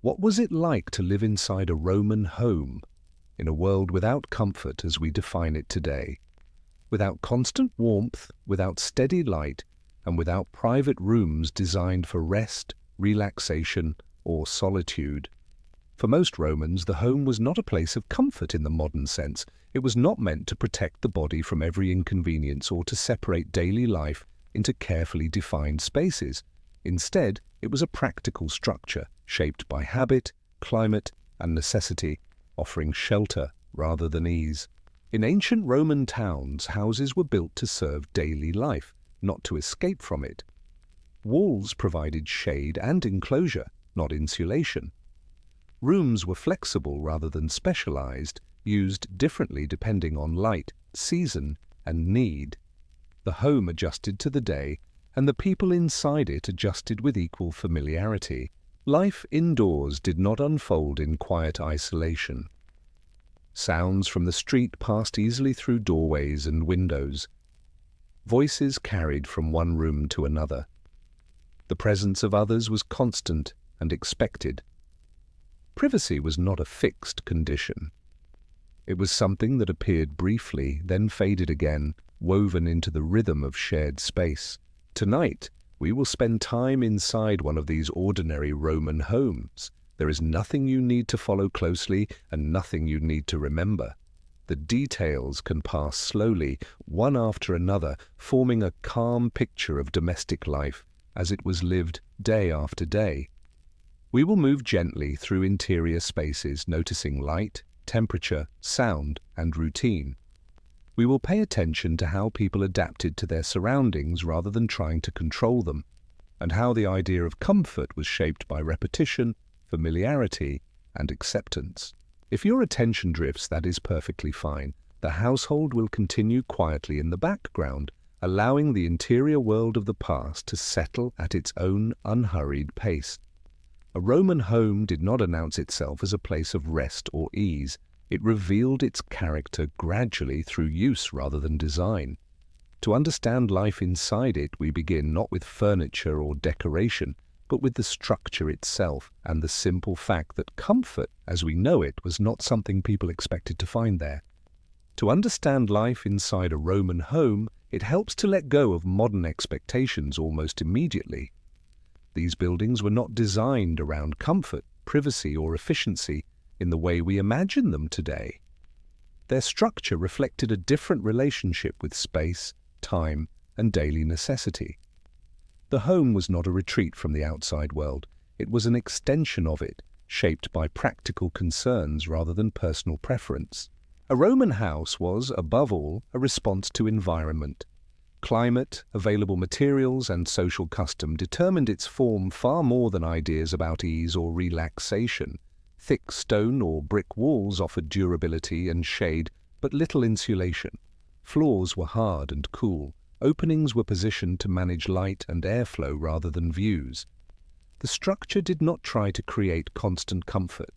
What was it like to live inside a Roman home, in a world without comfort as we define it today? Without constant warmth, without steady light, and without private rooms designed for rest, relaxation, or solitude. For most Romans, the home was not a place of comfort in the modern sense. It was not meant to protect the body from every inconvenience or to separate daily life into carefully defined spaces. Instead, it was a practical structure shaped by habit, climate, and necessity, offering shelter rather than ease. In ancient Roman towns, houses were built to serve daily life, not to escape from it. Walls provided shade and enclosure, not insulation. Rooms were flexible rather than specialized, used differently depending on light, season, and need. The home adjusted to the day, and the people inside it adjusted with equal familiarity. Life indoors did not unfold in quiet isolation. Sounds from the street passed easily through doorways and windows. Voices carried from one room to another. The presence of others was constant and expected. Privacy was not a fixed condition. It was something that appeared briefly, then faded again, woven into the rhythm of shared space. Tonight, we will spend time inside one of these ordinary Roman homes. There is nothing you need to follow closely and nothing you need to remember. The details can pass slowly, one after another, forming a calm picture of domestic life as it was lived day after day. We will move gently through interior spaces, noticing light, temperature, sound, and routine. We will pay attention to how people adapted to their surroundings rather than trying to control them, and how the idea of comfort was shaped by repetition, familiarity, and acceptance. If your attention drifts, that is perfectly fine. The household will continue quietly in the background, allowing the interior world of the past to settle at its own unhurried pace. A Roman home did not announce itself as a place of rest or ease. It revealed its character gradually through use rather than design. To understand life inside it, we begin not with furniture or decoration, but with the structure itself and the simple fact that comfort, as we know it, was not something people expected to find there. To understand life inside a Roman home, it helps to let go of modern expectations almost immediately. These buildings were not designed around comfort, privacy, or efficiency in the way we imagine them today. Their structure reflected a different relationship with space, time, and daily necessity. The home was not a retreat from the outside world. It was an extension of it, shaped by practical concerns rather than personal preference. A Roman house was, above all, a response to environment. Climate, available materials, and social custom determined its form far more than ideas about ease or relaxation. Thick stone or brick walls offered durability and shade, but little insulation. Floors were hard and cool. Openings were positioned to manage light and airflow rather than views. The structure did not try to create constant comfort.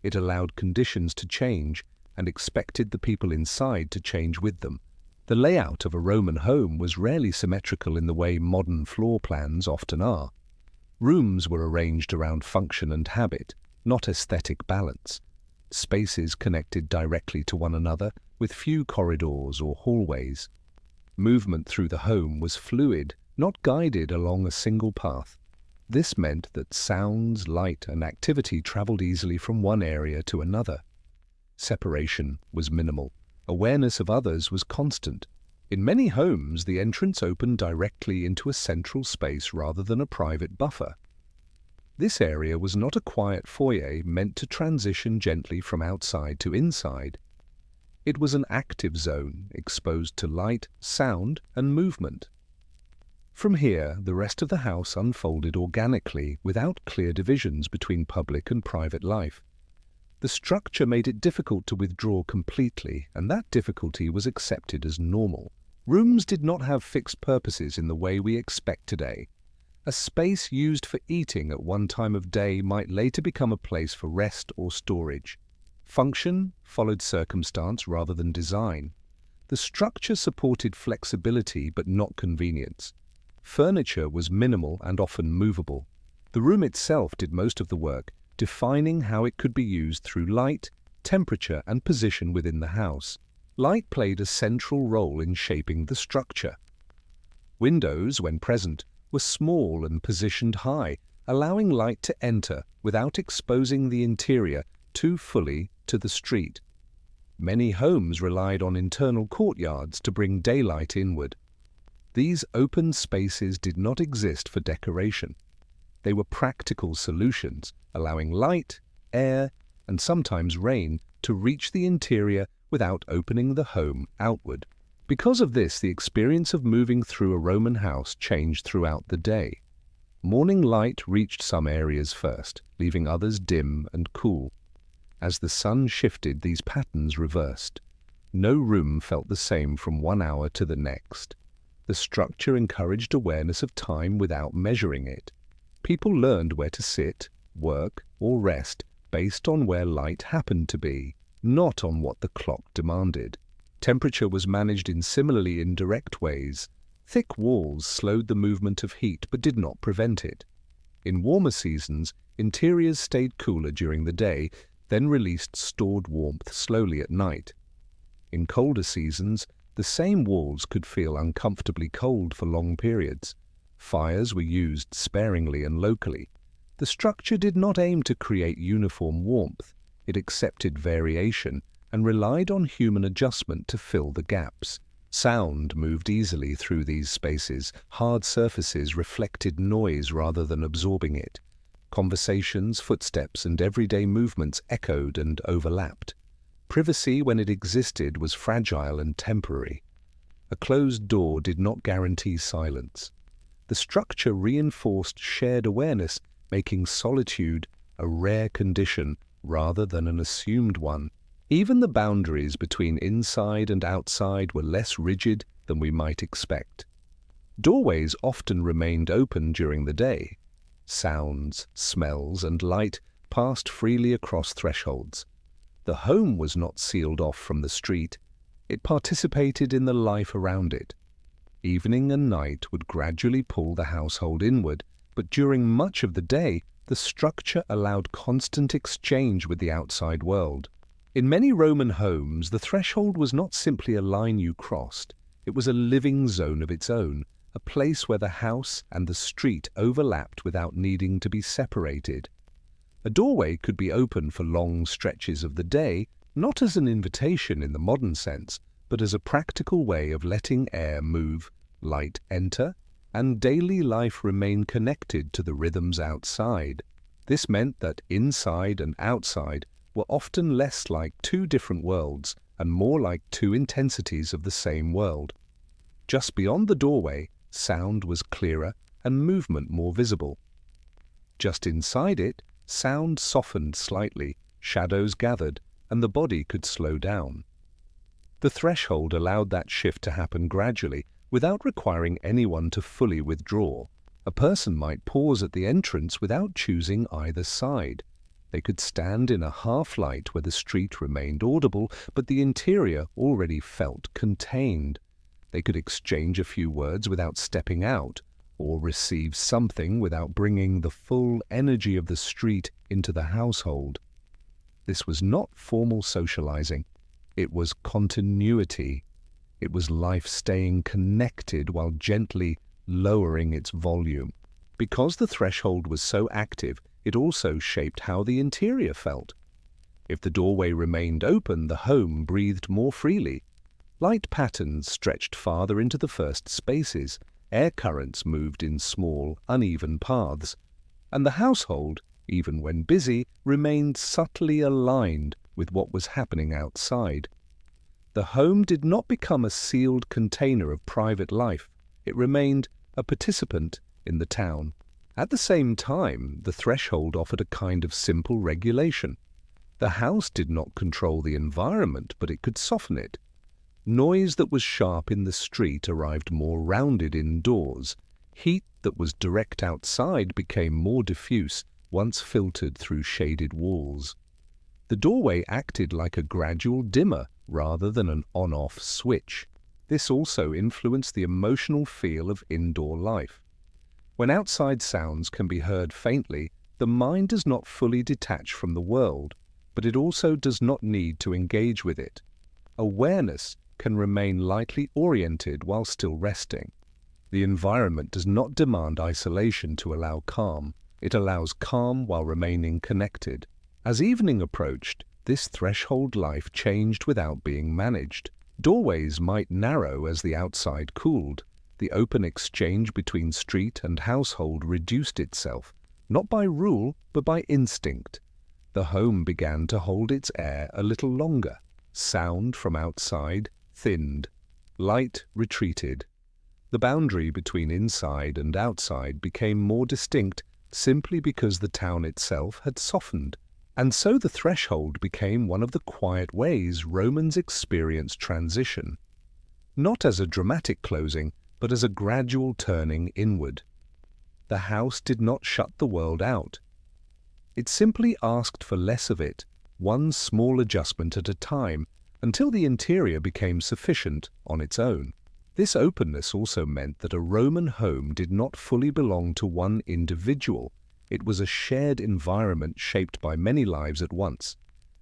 It allowed conditions to change and expected the people inside to change with them. The layout of a Roman home was rarely symmetrical in the way modern floor plans often are. Rooms were arranged around function and habit, not aesthetic balance. Spaces connected directly to one another, with few corridors or hallways. Movement through the home was fluid, not guided along a single path. This meant that sounds, light, and activity traveled easily from one area to another. Separation was minimal. Awareness of others was constant. In many homes, the entrance opened directly into a central space rather than a private buffer. This area was not a quiet foyer meant to transition gently from outside to inside. It was an active zone, exposed to light, sound, and movement. From here, the rest of the house unfolded organically, without clear divisions between public and private life. The structure made it difficult to withdraw completely, and that difficulty was accepted as normal. Rooms did not have fixed purposes in the way we expect today. A space used for eating at one time of day might later become a place for rest or storage. Function followed circumstance rather than design. The structure supported flexibility but not convenience. Furniture was minimal and often movable. The room itself did most of the work, defining how it could be used through light, temperature, and position within the house. Light played a central role in shaping the structure. Windows, when present, were small and positioned high, allowing light to enter without exposing the interior too fully to the street. Many homes relied on internal courtyards to bring daylight inward. These open spaces did not exist for decoration. They were practical solutions, allowing light, air, and sometimes rain to reach the interior without opening the home outward. Because of this, the experience of moving through a Roman house changed throughout the day. Morning light reached some areas first, leaving others dim and cool. As the sun shifted, these patterns reversed. No room felt the same from one hour to the next. The structure encouraged awareness of time without measuring it. People learned where to sit, work, or rest based on where light happened to be, not on what the clock demanded. Temperature was managed in similarly indirect ways. Thick walls slowed the movement of heat but did not prevent it. In warmer seasons, interiors stayed cooler during the day, then released stored warmth slowly at night. In colder seasons, the same walls could feel uncomfortably cold for long periods. Fires were used sparingly and locally. The structure did not aim to create uniform warmth. It accepted variation and relied on human adjustment to fill the gaps. Sound moved easily through these spaces. Hard surfaces reflected noise rather than absorbing it. Conversations, footsteps, and everyday movements echoed and overlapped. Privacy, when it existed, was fragile and temporary. A closed door did not guarantee silence. The structure reinforced shared awareness, making solitude a rare condition rather than an assumed one. Even the boundaries between inside and outside were less rigid than we might expect. Doorways often remained open during the day. Sounds, smells, and light passed freely across thresholds. The home was not sealed off from the street. It participated in the life around it. Evening and night would gradually pull the household inward, but during much of the day, the structure allowed constant exchange with the outside world. In many Roman homes, the threshold was not simply a line you crossed. It was a living zone of its own, a place where the house and the street overlapped without needing to be separated. A doorway could be open for long stretches of the day, not as an invitation in the modern sense, but as a practical way of letting air move, light enter, and daily life remain connected to the rhythms outside. This meant that inside and outside were often less like two different worlds and more like two intensities of the same world. Just beyond the doorway, sound was clearer and movement more visible. Just inside it, sound softened slightly, shadows gathered, and the body could slow down. The threshold allowed that shift to happen gradually, without requiring anyone to fully withdraw. A person might pause at the entrance without choosing either side. They could stand in a half-light where the street remained audible, but the interior already felt contained. They could exchange a few words without stepping out, or receive something without bringing the full energy of the street into the household. This was not formal socializing. It was continuity. It was life staying connected while gently lowering its volume. Because the threshold was so active, it also shaped how the interior felt. If the doorway remained open, the home breathed more freely. Light patterns stretched farther into the first spaces. Air currents moved in small, uneven paths. And the household, even when busy, remained subtly aligned with what was happening outside. The home did not become a sealed container of private life. It remained a participant in the town. At the same time, the threshold offered a kind of simple regulation. The house did not control the environment, but it could soften it. Noise that was sharp in the street arrived more rounded indoors. Heat that was direct outside became more diffuse once filtered through shaded walls. The doorway acted like a gradual dimmer rather than an on-off switch. This also influenced the emotional feel of indoor life. When outside sounds can be heard faintly, The mind does not fully detach from the world, but it also does not need to engage with it. Awareness can remain lightly oriented while still resting. The environment does not demand isolation to allow calm. It allows calm while remaining connected. As evening approached, this threshold life changed without being managed. Doorways might narrow as the outside cooled. The open exchange between street and household reduced itself, not by rule, but by instinct. The home began to hold its air a little longer. Sound from outside thinned. Light retreated. The boundary between inside and outside became more distinct simply because the town itself had softened. And so the threshold became one of the quiet ways Romans experienced transition, not as a dramatic closing, but as a gradual turning inward. The house did not shut the world out. It simply asked for less of it, one small adjustment at a time, until the interior became sufficient on its own. This openness also meant that a Roman home did not fully belong to one individual. It was a shared environment shaped by many lives at once.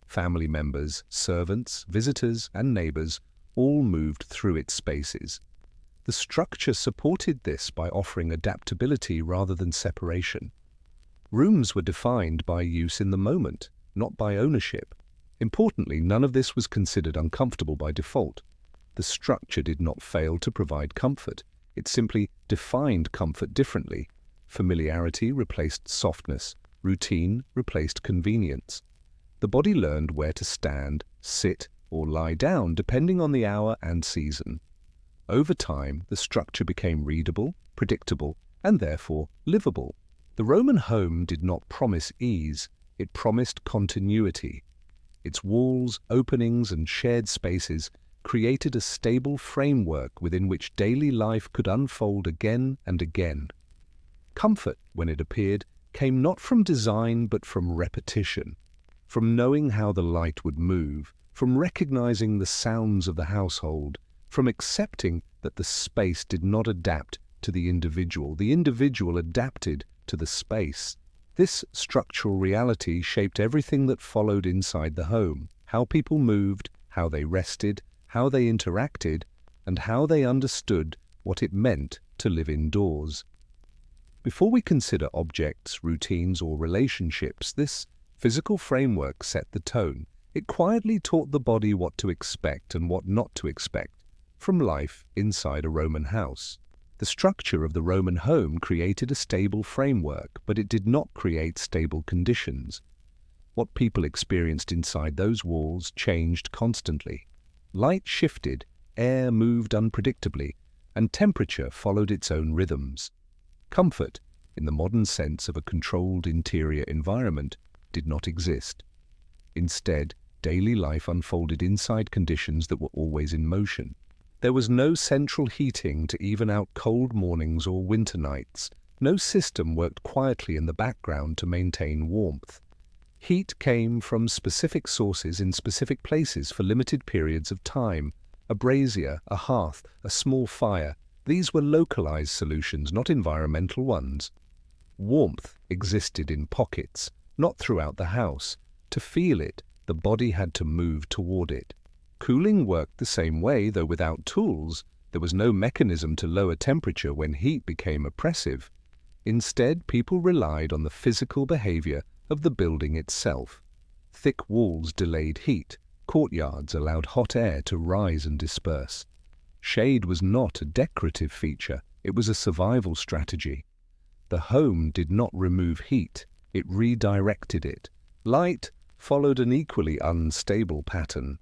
Family members, servants, visitors, and neighbors all moved through its spaces. The structure supported this by offering adaptability rather than separation. Rooms were defined by use in the moment, not by ownership. Importantly, none of this was considered uncomfortable by default. The structure did not fail to provide comfort. It simply defined comfort differently. Familiarity replaced softness. Routine replaced convenience. The body learned where to stand, sit, or lie down depending on the hour and season. Over time, the structure became readable, predictable, and therefore livable. The Roman home did not promise ease, it promised continuity. Its walls, openings, and shared spaces created a stable framework within which daily life could unfold again and again. Comfort, when it appeared, came not from design but from repetition, from knowing how the light would move, from recognizing the sounds of the household, from accepting that the space did not adapt to the individual adapted to the space. This structural reality shaped everything that followed inside the home: how people moved, how they rested, how they interacted, and how they understood what it meant to live indoors. Before we consider objects, routines, or relationships, this physical framework set the tone. It quietly taught the body what to expect and what not to expect from life inside a Roman house. The structure of the Roman home created a stable framework, but it did not create stable conditions. What people experienced inside those walls changed constantly. Light shifted, air moved unpredictably, and temperature followed its own rhythms. Comfort, in the modern sense of a controlled interior environment, did not exist. Instead, daily life unfolded inside conditions that were always in motion. There was no central heating to even out cold mornings or winter nights. No system worked quietly in the background to maintain warmth. Heat came from specific sources in specific places for limited periods of time. A brazier, a hearth, a small fire. These were localized solutions, not environmental ones. Warmth existed in pockets, not throughout the house. To feel it, the body had to move toward it. Cooling worked the same way, though without tools. There was no mechanism to lower temperature when heat became oppressive. Instead, people relied on the physical behavior of the building itself. Thick walls delayed heat. Courtyards allowed hot air to rise and disperse. Shade was not a decorative feature, it was a survival strategy. The home did not remove heat, it redirected it. Light followed an equally unstable pattern.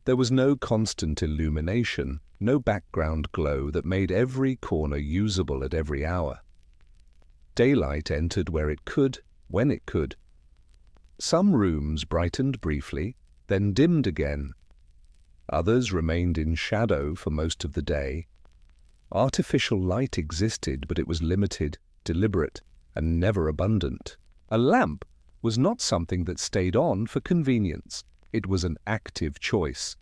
There was no constant illumination, no background glow that made every corner usable at every hour. Daylight entered where it could, when it could. Some rooms brightened briefly, then dimmed again. Others remained in shadow for most of the day. Artificial light existed, but it was limited, deliberate, and never abundant. A lamp was not something that stayed on for convenience. It was an active choice.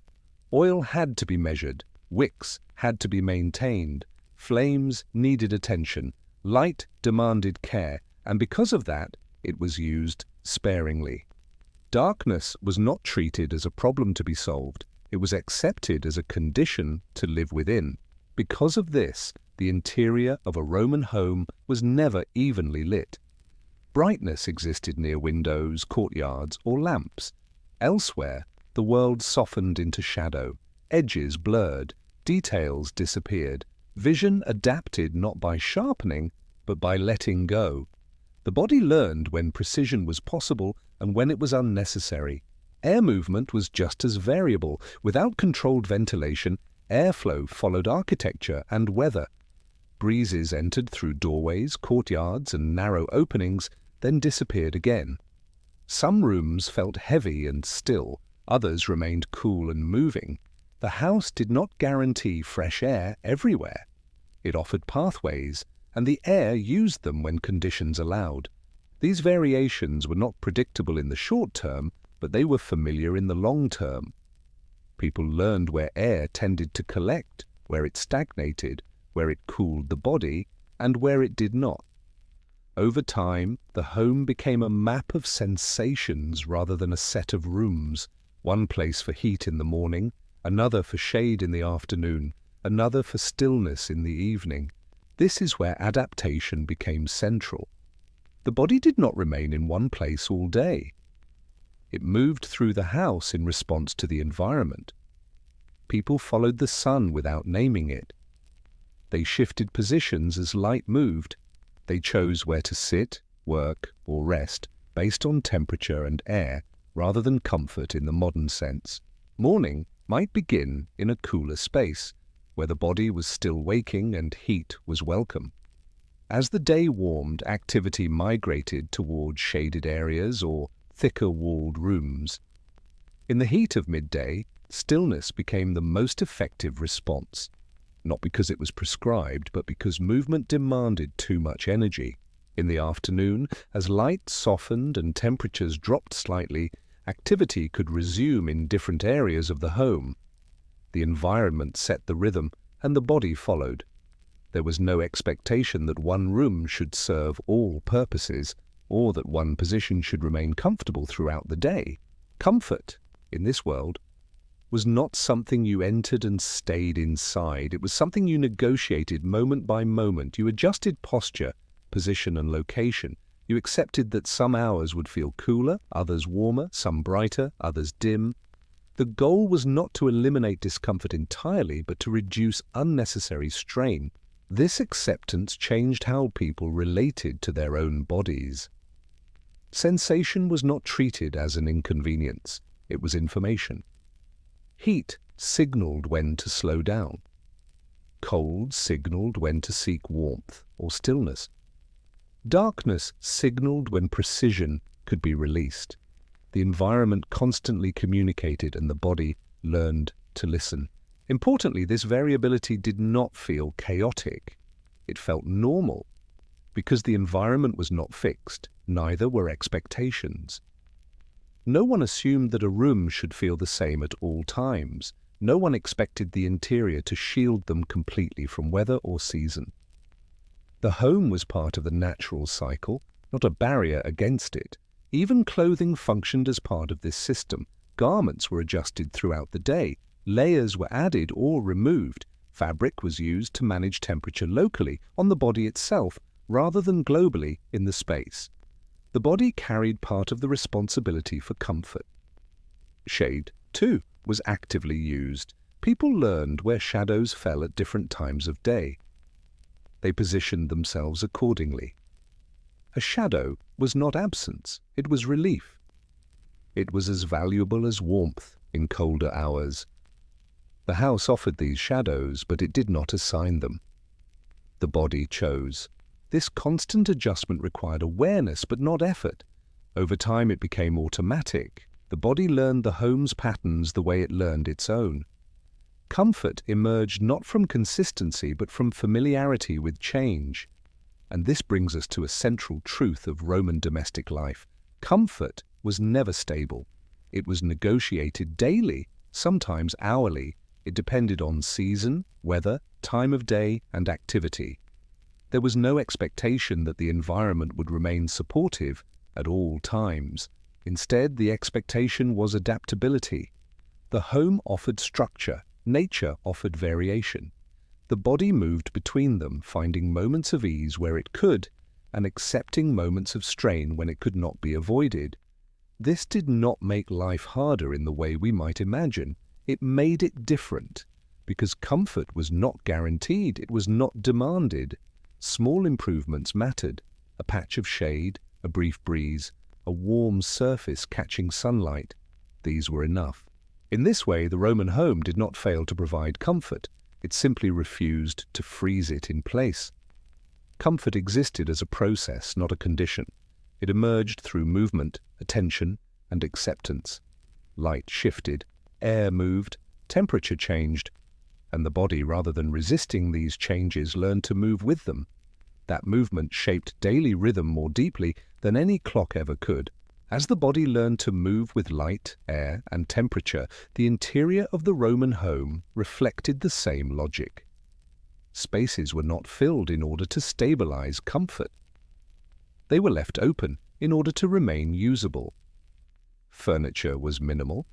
Oil had to be measured, wicks had to be maintained, flames needed attention, light demanded care, and because of that, it was used sparingly. Darkness was not treated as a problem to be solved. It was accepted as a condition to live within. Because of this, the interior of a Roman home was never evenly lit. Brightness existed near windows, courtyards, or lamps. Elsewhere, the world softened into shadow, edges blurred, details disappeared. Vision adapted not by sharpening, but by letting go. The body learned when precision was possible and when it was unnecessary. Air movement was just as variable. Without controlled ventilation, airflow followed architecture and weather. Breezes entered through doorways, courtyards, and narrow openings, then disappeared again. Some rooms felt heavy and still, others remained cool and moving. The house did not guarantee fresh air everywhere. It offered pathways, and the air used them when conditions allowed. These variations were not predictable in the short term, but they were familiar in the long term. People learned where air tended to collect, where it stagnated, where it cooled the body, and where it did not. Over time, the home became a map of sensations rather than a set of rooms, one place for heat in the morning, another for shade in the afternoon, another for stillness in the evening. This is where adaptation became central. The body did not remain in one place all day. It moved through the house in response to the environment. People followed the sun without naming it. They shifted positions as light moved. They chose where to sit, work, or rest based on temperature and air rather than comfort in the modern sense. Morning might begin in a cooler space, where the body was still waking and heat was welcome. As the day warmed, activity migrated toward shaded areas or thicker-walled rooms. In the heat of midday, stillness became the most effective response, not because it was prescribed, but because movement demanded too much energy. In the afternoon, as light softened and temperatures dropped slightly, activity could resume in different areas of the home. The environment set the rhythm, and the body followed. There was no expectation that one room should serve all purposes, or that one position should remain comfortable throughout the day. Comfort, in this world, was not something you entered and stayed inside. It was something you negotiated moment by moment. You adjusted posture, position, and location. You accepted that some hours would feel cooler, others warmer, some brighter, others dim. The goal was not to eliminate discomfort entirely, but to reduce unnecessary strain. This acceptance changed how people related to their own bodies. Sensation was not treated as an inconvenience. It was information. Heat signaled when to slow down. Cold signaled when to seek warmth or stillness. Darkness signaled when precision could be released. The environment constantly communicated and the body learned to listen. Importantly, this variability did not feel chaotic. It felt normal. Because the environment was not fixed, neither were expectations. No one assumed that a room should feel the same at all times. No one expected the interior to shield them completely from weather or season. The home was part of the natural cycle, not a barrier against it. Even clothing functioned as part of this system. Garments were adjusted throughout the day. Layers were added or removed. Fabric was used to manage temperature locally, on the body itself, rather than globally in the space. The body carried part of the responsibility for comfort. Shade, too, was actively used. People learned where shadows fell at different times of day. They positioned themselves accordingly. A shadow was not absence, it was relief. It was as valuable as warmth in colder hours. The house offered these shadows, but it did not assign them. The body chose. This constant adjustment required awareness, but not effort. Over time it became automatic. The body learned the home's patterns the way it learned its own. Comfort emerged not from consistency, but from familiarity with change. And this brings us to a central truth of Roman domestic life. Comfort was never stable. It was negotiated daily, sometimes hourly. It depended on season, weather, time of day, and activity. There was no expectation that the environment would remain supportive at all times. Instead, the expectation was adaptability. The home offered structure, nature offered variation. The body moved between them, finding moments of ease where it could, and accepting moments of strain when it could not be avoided. This did not make life harder in the way we might imagine. It made it different, because comfort was not guaranteed, it was not demanded. Small improvements mattered: a patch of shade, a brief breeze, a warm surface catching sunlight. These were enough. In this way, the Roman home did not fail to provide comfort. It simply refused to freeze it in place. Comfort existed as a process, not a condition. It emerged through movement, attention, and acceptance. Light shifted, air moved, temperature changed, and the body, rather than resisting these changes, learned to move with them. That movement shaped daily rhythm more deeply than any clock ever could. As the body learned to move with light, air, and temperature, the interior of the Roman home reflected the same logic. Spaces were not filled in order to stabilize comfort. They were left open in order to remain usable. Furniture was minimal,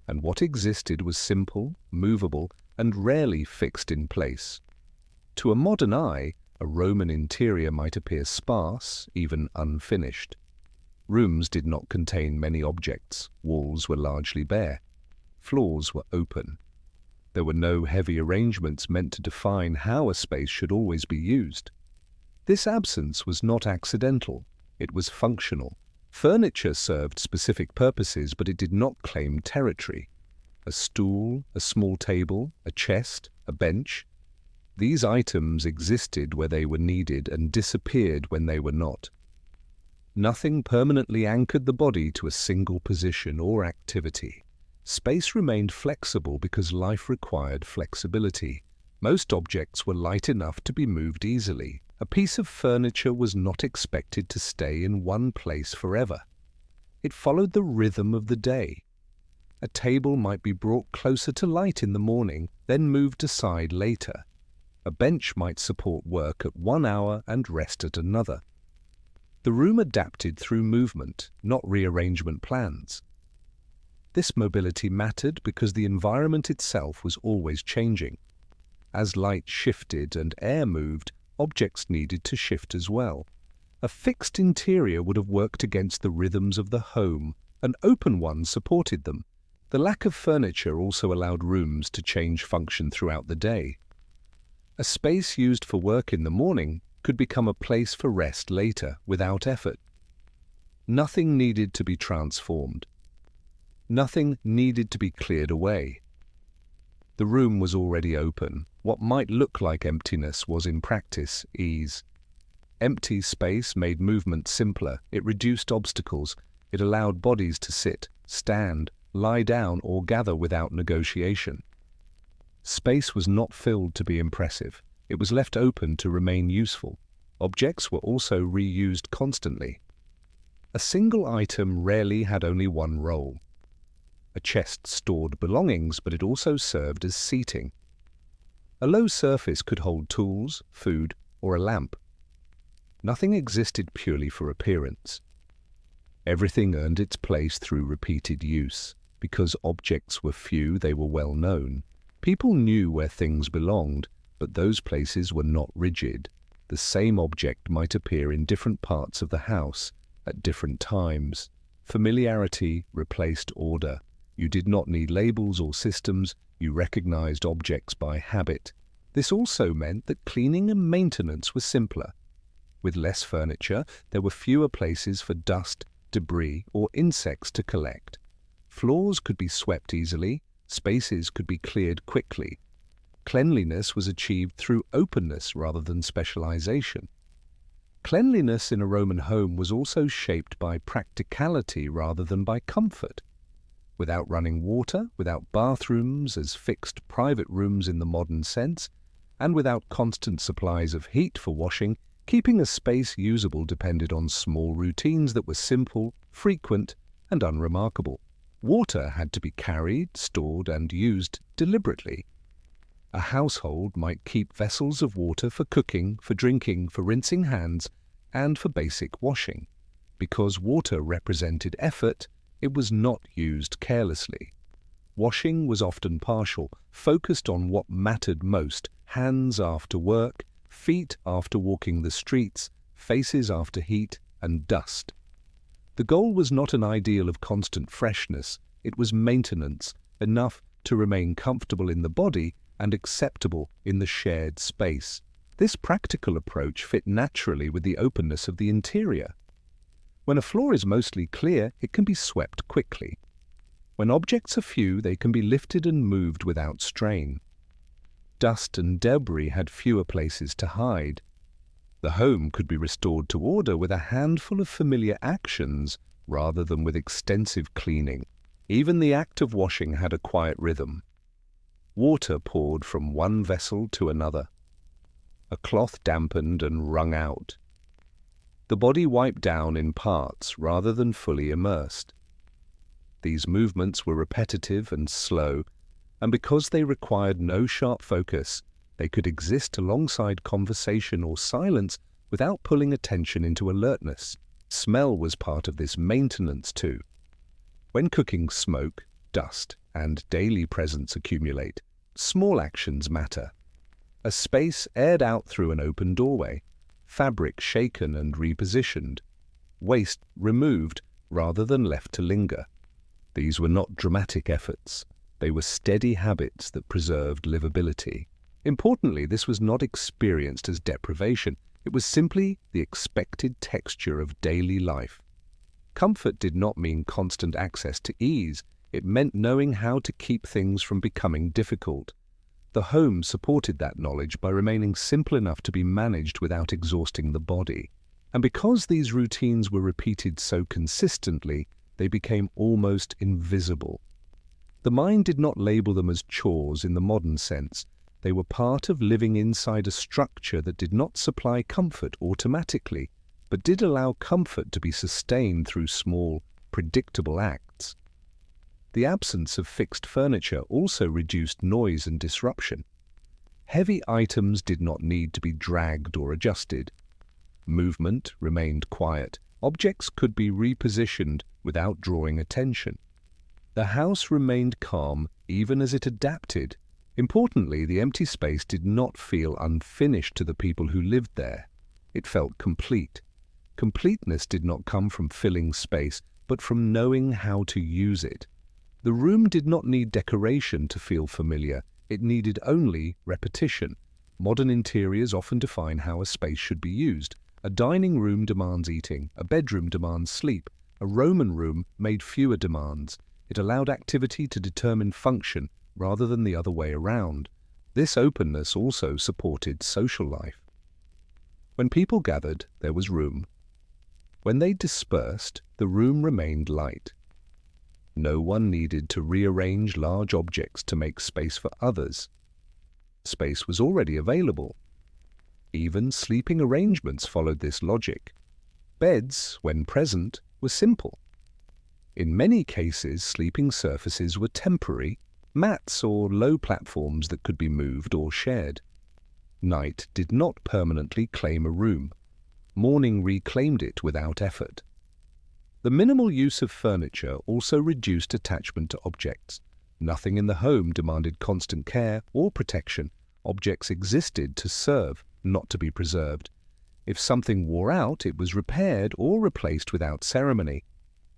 and what existed was simple, movable, and rarely fixed in place. To a modern eye, a Roman interior might appear sparse, even unfinished. Rooms did not contain many objects. Walls were largely bare. Floors were open. There were no heavy arrangements meant to define how a space should always be used. This absence was not accidental. It was functional. Furniture served specific purposes, but it did not claim territory. A stool, a small table, a chest, a bench. These items existed where they were needed and disappeared when they were not. Nothing permanently anchored the body to a single position or activity. Space remained flexible because life required flexibility. Most objects were light enough to be moved easily. A piece of furniture was not expected to stay in one place forever. It followed the rhythm of the day. A table might be brought closer to light in the morning, then moved aside later. A bench might support work at 1 hour and rest at another. The room adapted through movement, not rearrangement plans. This mobility mattered because the environment itself was always changing. As light shifted and air moved, objects needed to shift as well. A fixed interior would have worked against the rhythms of the home. An open one supported them. The lack of furniture also allowed rooms to change function throughout the day. A space used for work in the morning could become a place for rest later without effort. Nothing needed to be transformed. Nothing needed to be cleared away. The room was already open. What might look like emptiness was in practice ease. Empty space made movement simpler. It reduced obstacles. It allowed bodies to sit, stand, lie down, or gather without negotiation. Space was not filled to be impressive. It was left open to remain useful. Objects were also reused constantly. A single item rarely had only one role. A chest stored belongings, but it also served as seating. A low surface could hold tools, food, or a lamp. Nothing existed purely for appearance. Everything earned its place through repeated use. Because objects were few, they were well known. People knew where things belonged, but those places were not rigid. The same object might appear in different parts of the house at different times. Familiarity replaced order. You did not need labels or systems. You recognized objects by habit. This also meant that cleaning and maintenance were simpler. With less furniture, there were fewer places for dust, debris, or insects to collect. Floors could be swept easily. Spaces could be cleared quickly. Cleanliness was achieved through openness rather than specialization. Cleanliness in a Roman home was also shaped by practicality rather than by comfort. Without running water, without bathrooms as fixed private rooms in the modern sense, and without constant supplies of heat for washing, keeping a space usable depended on small routines that were simple, frequent, and unremarkable. Water had to be carried, stored, and used deliberately. A household might keep vessels of water for cooking, for drinking, for rinsing hands, and for basic washing. Because water represented effort, it was not used carelessly. Washing was often partial, focused on what mattered most: hands after work, feet after walking the streets, faces after heat and dust. The goal was not an ideal of constant freshness, it was maintenance, enough to remain comfortable in the body and acceptable in the shared space. This practical approach fit naturally with the openness of the interior. When a floor is mostly clear, it can be swept quickly. When objects are few, they can be lifted and moved without strain. Dust and debris had fewer places to hide. The home could be restored to order with a handful of familiar actions rather than with extensive cleaning. Even the act of washing had a quiet rhythm. Water poured from one vessel to another. A cloth dampened and wrung out. The body wiped down in parts rather than fully immersed. These movements were repetitive and slow, and because they required no sharp focus, they could exist alongside conversation or silence without pulling attention into alertness. Smell was part of this maintenance too. When cooking, smoke, dust, and daily presence accumulate. Small actions matter. A space aired out through an open doorway, fabric shaken and repositioned, waste removed rather than left to linger. These were not dramatic efforts. They were steady habits that preserved livability. Importantly, this was not experienced as deprivation. It was simply the expected texture of daily life. Comfort did not mean constant access to ease. It meant knowing how to keep things from becoming difficult. The home supported that knowledge by remaining simple enough to be managed without exhausting the body. And because these routines were repeated so consistently, they became almost invisible. The mind did not label them as chores in the modern sense. They were part of living inside a structure that did not supply comfort automatically, but did allow comfort to be sustained through small, predictable acts. The absence of fixed furniture also reduced noise and disruption. Heavy items did not need to be dragged or adjusted. Movement remained quiet. Objects could be repositioned without drawing attention. The house remained calm even as it adapted. Importantly, the empty space did not feel unfinished to the people who lived there. It felt complete. Completeness did not come from filling space, but from knowing how to use it. The room did not need decoration to feel familiar. It needed only repetition. Modern interiors often define how a space should be used. A dining room demands eating. A bedroom demands sleep. A Roman room made fewer demands. It allowed activity to determine function rather than the other way around. This openness also supported social life. When people gathered, there was room. When they dispersed, the room remained light. No one needed to rearrange large objects to make space for others. Space was already available. Even sleeping arrangements followed this logic. Beds, when present, were simple. In many cases, sleeping surfaces were temporary, mats or low platforms that could be moved or shared. Night did not permanently claim a room. Morning reclaimed it without effort. The minimal use of furniture also reduced attachment to objects. Nothing in the home demanded constant care or protection. Objects existed to serve, not to be preserved. If something wore out, it was repaired or replaced without ceremony.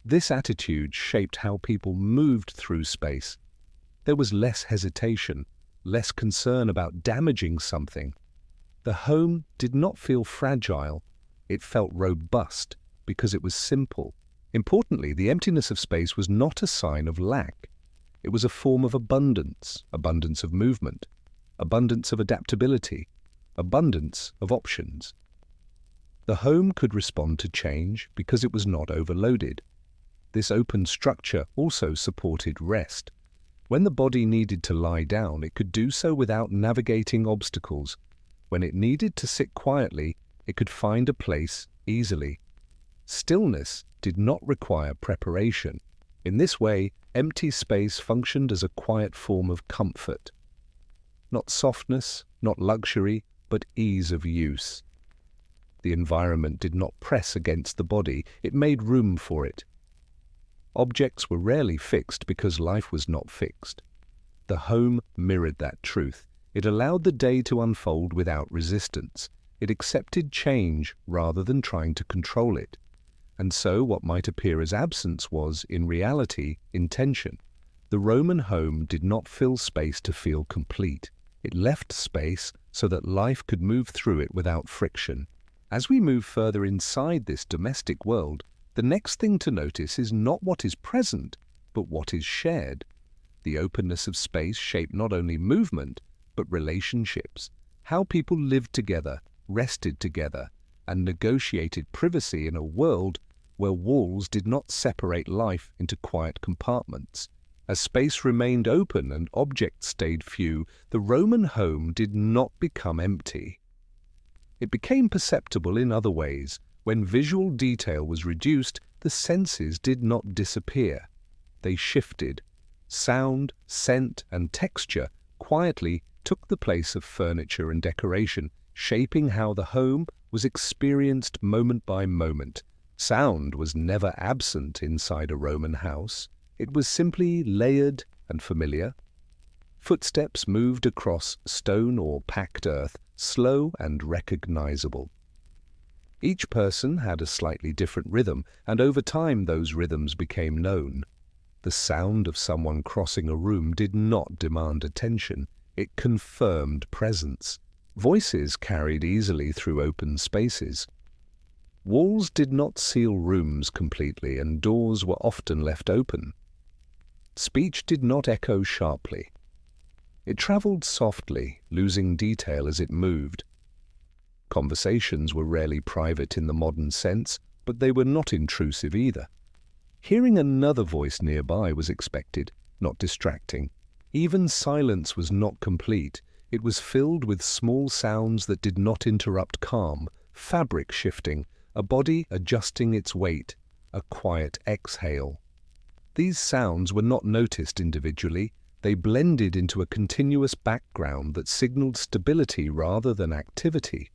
This attitude shaped how people moved through space. There was less hesitation, less concern about damaging something. The home did not feel fragile. It felt robust because it was simple. Importantly, the emptiness of space was not a sign of lack. It was a form of abundance, abundance of movement, abundance of adaptability, abundance of options. The home could respond to change because it was not overloaded. This open structure also supported rest. When the body needed to lie down, it could do so without navigating obstacles. When it needed to sit quietly, it could find a place easily. Stillness did not require preparation. In this way, empty space functioned as a quiet form of comfort. Not softness, not luxury, but ease of use. The environment did not press against the body, it made room for it. Objects were rarely fixed because life was not fixed. The home mirrored that truth. It allowed the day to unfold without resistance. It accepted change rather than trying to control it. And so what might appear as absence was, in reality, intention. The Roman home did not fill space to feel complete. It left space so that life could move through it without friction. As we move further inside this domestic world, the next thing to notice is not what is present, but what is shared. The openness of space shaped not only movement, but relationships, how people lived together, rested together, and negotiated privacy in a world where walls did not separate life into quiet compartments. As space remained open and objects stayed few, the Roman home did not become empty. It became perceptible in other ways. When visual detail was reduced, the senses did not disappear. They shifted. Sound, scent, and texture quietly took the place of furniture and decoration, shaping how the home was experienced moment by moment. Sound was never absent inside a Roman house. It was simply layered and familiar. Footsteps moved across stone or packed earth, slow and recognizable. Each person had a slightly different rhythm, and over time those rhythms became known. The sound of someone crossing a room did not demand attention. It confirmed presence. Voices carried easily through open spaces. Walls did not seal rooms completely, and doors were often left open. Speech did not echo sharply. It traveled softly, losing detail as it moved. Conversations were rarely private in the modern sense, but they were not intrusive either. Hearing another voice nearby was expected, not distracting. Even silence was not complete. It was filled with small sounds that did not interrupt calm, fabric shifting, a body adjusting its weight, a quiet exhale. These sounds were not noticed individually. They blended into a continuous background that signaled stability rather than activity.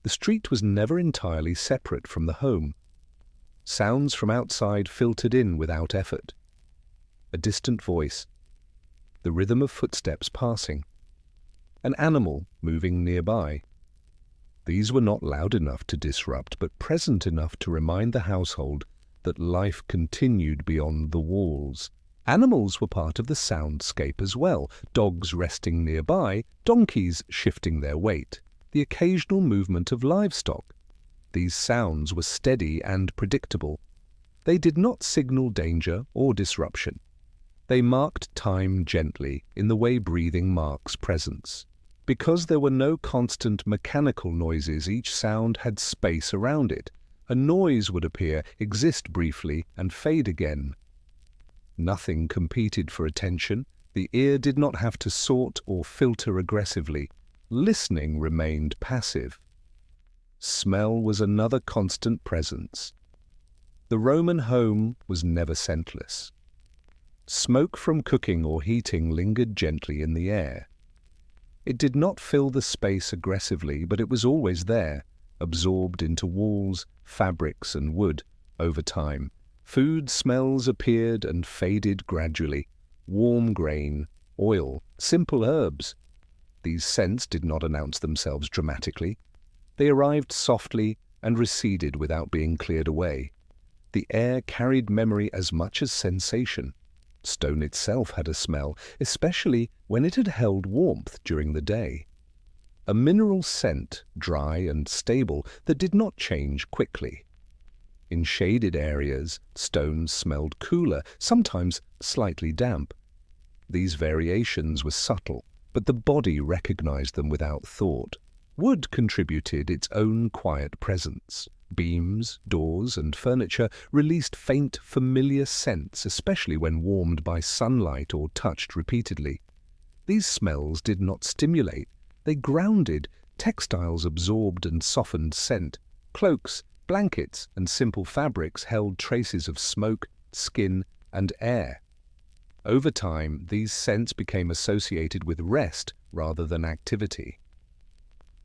The street was never entirely separate from the home. Sounds from outside filtered in without effort. A distant voice, the rhythm of footsteps passing, an animal moving nearby. These were not loud enough to disrupt, but present enough to remind the household that life continued beyond the walls. Animals were part of the soundscape as well, dogs resting nearby, donkeys shifting their weight, the occasional movement of livestock. These sounds were steady and predictable. They did not signal danger or disruption. They marked time gently in the way breathing marks presence. Because there were no constant mechanical noises, each sound had space around it. A noise would appear, exist briefly, and fade again. Nothing competed for attention. The ear did not have to sort or filter aggressively. Listening remained passive. Smell was another constant presence. The Roman home was never scentless. Smoke from cooking or heating lingered gently in the air. It did not fill the space aggressively, but it was always there, absorbed into walls, fabrics, and wood. Over time, food smells appeared and faded gradually. Warm grain, oil, simple herbs. These scents did not announce themselves dramatically. They arrived softly and receded without being cleared away. The air carried memory as much as sensation. Stone itself had a smell, especially when it had held warmth during the day. A mineral scent, dry and stable, that did not change quickly. In shaded areas, stones smelled cooler, sometimes slightly damp. These variations were subtle, but the body recognized them without thought. Wood contributed its own quiet presence. Beams, doors, and furniture released faint, familiar scents, especially when warmed by sunlight or touched repeatedly. These smells did not stimulate. They grounded. Textiles absorbed and softened scent. Cloaks, blankets, and simple fabrics held traces of smoke, skin, and air. Over time, these scents became associated with rest rather than activity.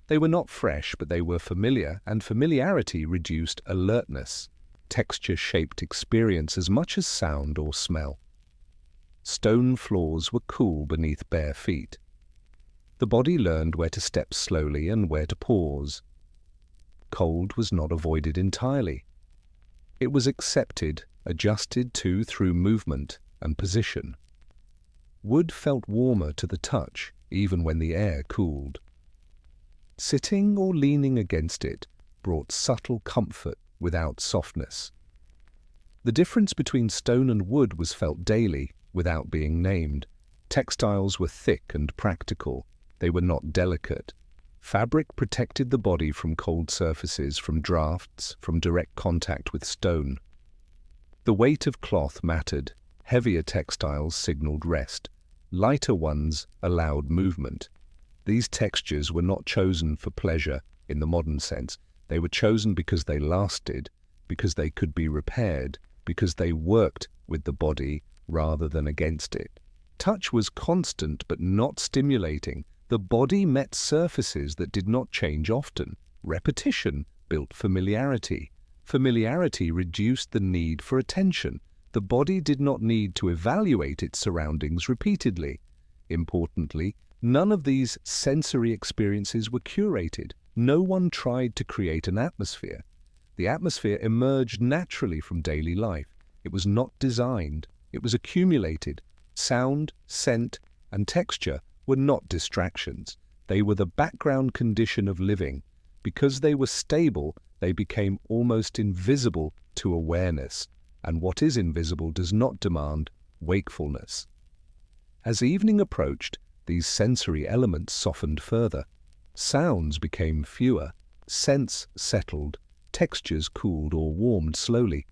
They were not fresh, but they were familiar, and familiarity reduced alertness. Texture shaped experience as much as sound or smell. Stone floors were cool beneath bare feet. The body learned where to step slowly and where to pause. Cold was not avoided entirely. It was accepted, adjusted to through movement and position. Wood felt warmer to the touch, even when the air cooled. Sitting or leaning against it brought subtle comfort without softness. The difference between stone and wood was felt daily, without being named. Textiles were thick and practical. They were not delicate. Fabric protected the body from cold surfaces, from drafts, from direct contact with stone. The weight of cloth mattered. Heavier textiles signaled rest. Lighter ones allowed movement. These textures were not chosen for pleasure in the modern sense. They were chosen because they lasted, because they could be repaired, because they worked with the body rather than against it. Touch was constant but not stimulating. The body met surfaces that did not change often. Repetition built familiarity. Familiarity reduced the need for attention. The body did not need to evaluate its surroundings repeatedly. Importantly, none of these sensory experiences were curated. No one tried to create an atmosphere. The atmosphere emerged naturally from daily life. It was not designed. It was accumulated. Sound, scent, and texture were not distractions. They were the background condition of living. Because they were stable, they became almost invisible to awareness, and what is invisible does not demand wakefulness. As evening approached, these sensory elements softened further. Sounds became fewer, scents settled, textures cooled or warmed slowly.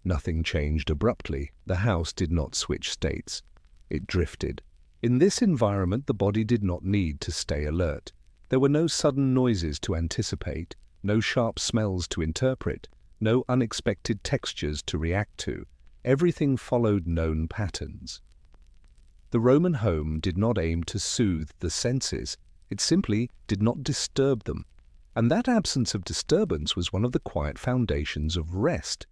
Nothing changed abruptly. The house did not switch states. It drifted. In this environment, the body did not need to stay alert. There were no sudden noises to anticipate, no sharp smells to interpret, no unexpected textures to react to. Everything followed known patterns. The Roman home did not aim to soothe the senses. It simply did not disturb them. And that absence of disturbance was one of the quiet foundations of rest.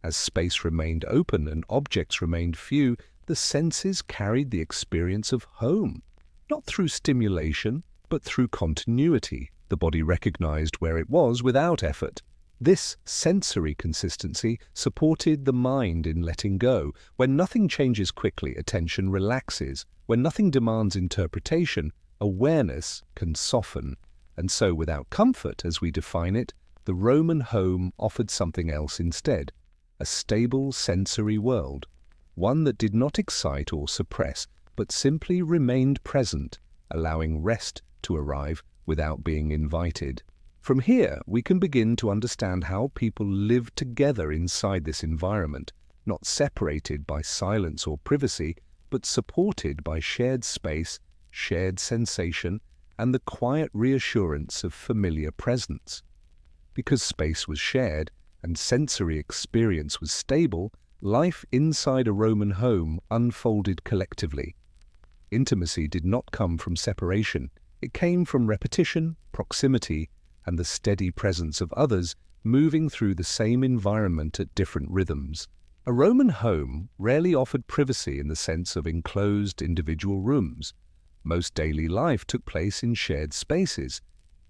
As space remained open and objects remained few, the senses carried the experience of home, not through stimulation, but through continuity. The body recognized where it was without effort. This sensory consistency supported the mind in letting go. When nothing changes quickly, attention relaxes. When nothing demands interpretation, awareness can soften. And so, without comfort, as we define it, the Roman home offered something else instead, a stable sensory world, one that did not excite or suppress, but simply remained present, allowing rest to arrive without being invited. From here, we can begin to understand how people lived together inside this environment, not separated by silence or privacy, but supported by shared space, shared sensation, and the quiet reassurance of familiar presence. Because space was shared and sensory experience was stable, life inside a Roman home unfolded collectively. Intimacy did not come from separation. It came from repetition, proximity, and the steady presence of others moving through the same environment at different rhythms. A Roman home rarely offered privacy in the sense of enclosed individual rooms. Most daily life took place in shared spaces.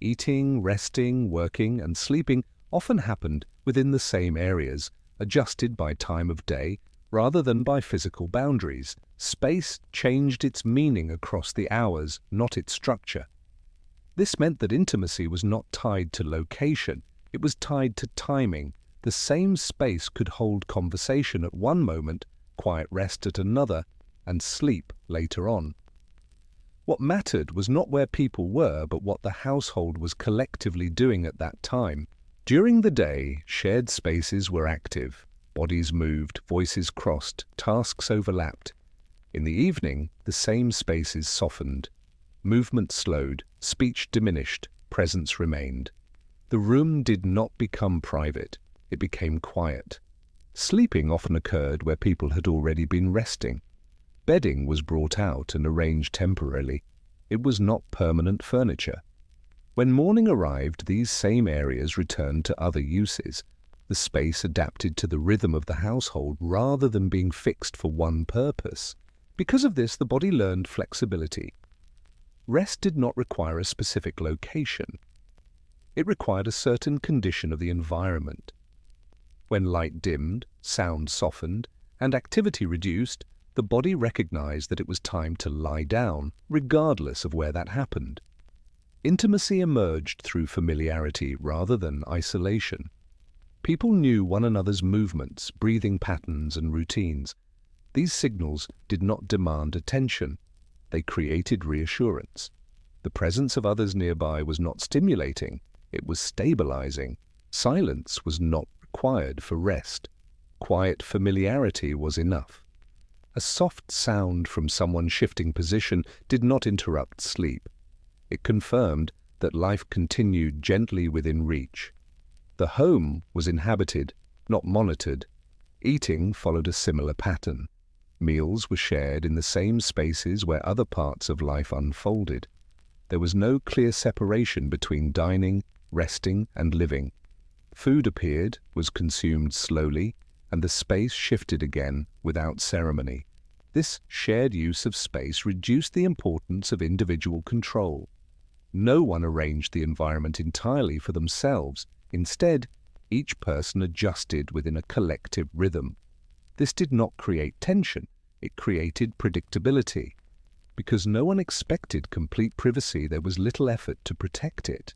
Eating, resting, working, and sleeping often happened within the same areas, adjusted by time of day rather than by physical boundaries. Space changed its meaning across the hours, not its structure. This meant that intimacy was not tied to location, it was tied to timing. The same space could hold conversation at one moment, quiet rest at another, and sleep later on. What mattered was not where people were, but what the household was collectively doing at that time. During the day, shared spaces were active. Bodies moved, voices crossed, tasks overlapped. In the evening, the same spaces softened. Movement slowed, speech diminished, presence remained. The room did not become private, it became quiet. Sleeping often occurred where people had already been resting. Bedding was brought out and arranged temporarily. It was not permanent furniture. When morning arrived, these same areas returned to other uses. The space adapted to the rhythm of the household rather than being fixed for one purpose. Because of this, the body learned flexibility. Rest did not require a specific location. It required a certain condition of the environment. When light dimmed, sound softened, and activity reduced, the body recognized that it was time to lie down, regardless of where that happened. Intimacy emerged through familiarity rather than isolation. People knew one another's movements, breathing patterns, and routines. These signals did not demand attention. They created reassurance. The presence of others nearby was not stimulating, it was stabilizing. Silence was not required for rest. Quiet familiarity was enough. A soft sound from someone shifting position did not interrupt sleep. It confirmed that life continued gently within reach. The home was inhabited, not monitored. Eating followed a similar pattern. Meals were shared in the same spaces where other parts of life unfolded. There was no clear separation between dining, resting, and living. Food appeared, was consumed slowly, and the space shifted again without ceremony. This shared use of space reduced the importance of individual control. No one arranged the environment entirely for themselves. Instead, each person adjusted within a collective rhythm. This did not create tension, it created predictability. Because no one expected complete privacy, there was little effort to protect it.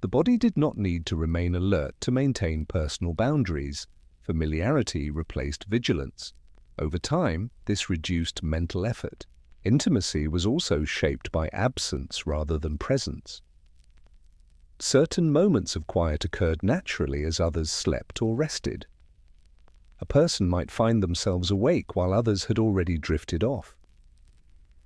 The body did not need to remain alert to maintain personal boundaries. Familiarity replaced vigilance. Over time, this reduced mental effort. Intimacy was also shaped by absence rather than presence. Certain moments of quiet occurred naturally as others slept or rested. A person might find themselves awake while others had already drifted off.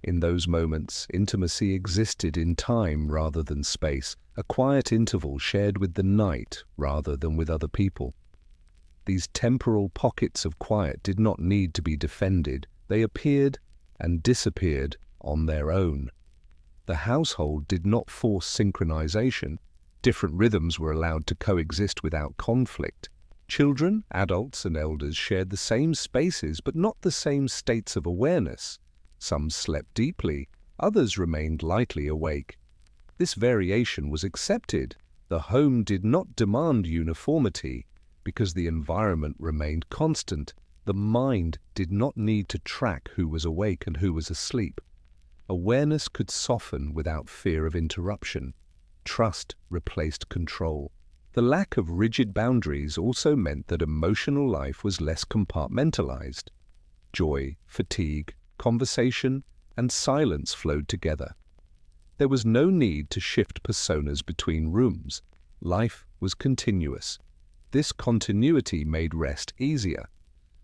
In those moments, intimacy existed in time rather than space, a quiet interval shared with the night rather than with other people. These temporal pockets of quiet did not need to be defended. They appeared and disappeared on their own. The household did not force synchronization. Different rhythms were allowed to coexist without conflict. Children, adults, and elders shared the same spaces but not the same states of awareness. Some slept deeply, others remained lightly awake. This variation was accepted. The home did not demand uniformity. Because the environment remained constant, the mind did not need to track who was awake and who was asleep. Awareness could soften without fear of interruption. Trust replaced control. The lack of rigid boundaries also meant that emotional life was less compartmentalized. Joy, fatigue, conversation, and silence flowed together. There was no need to shift personas between rooms. Life was continuous. This continuity made rest easier.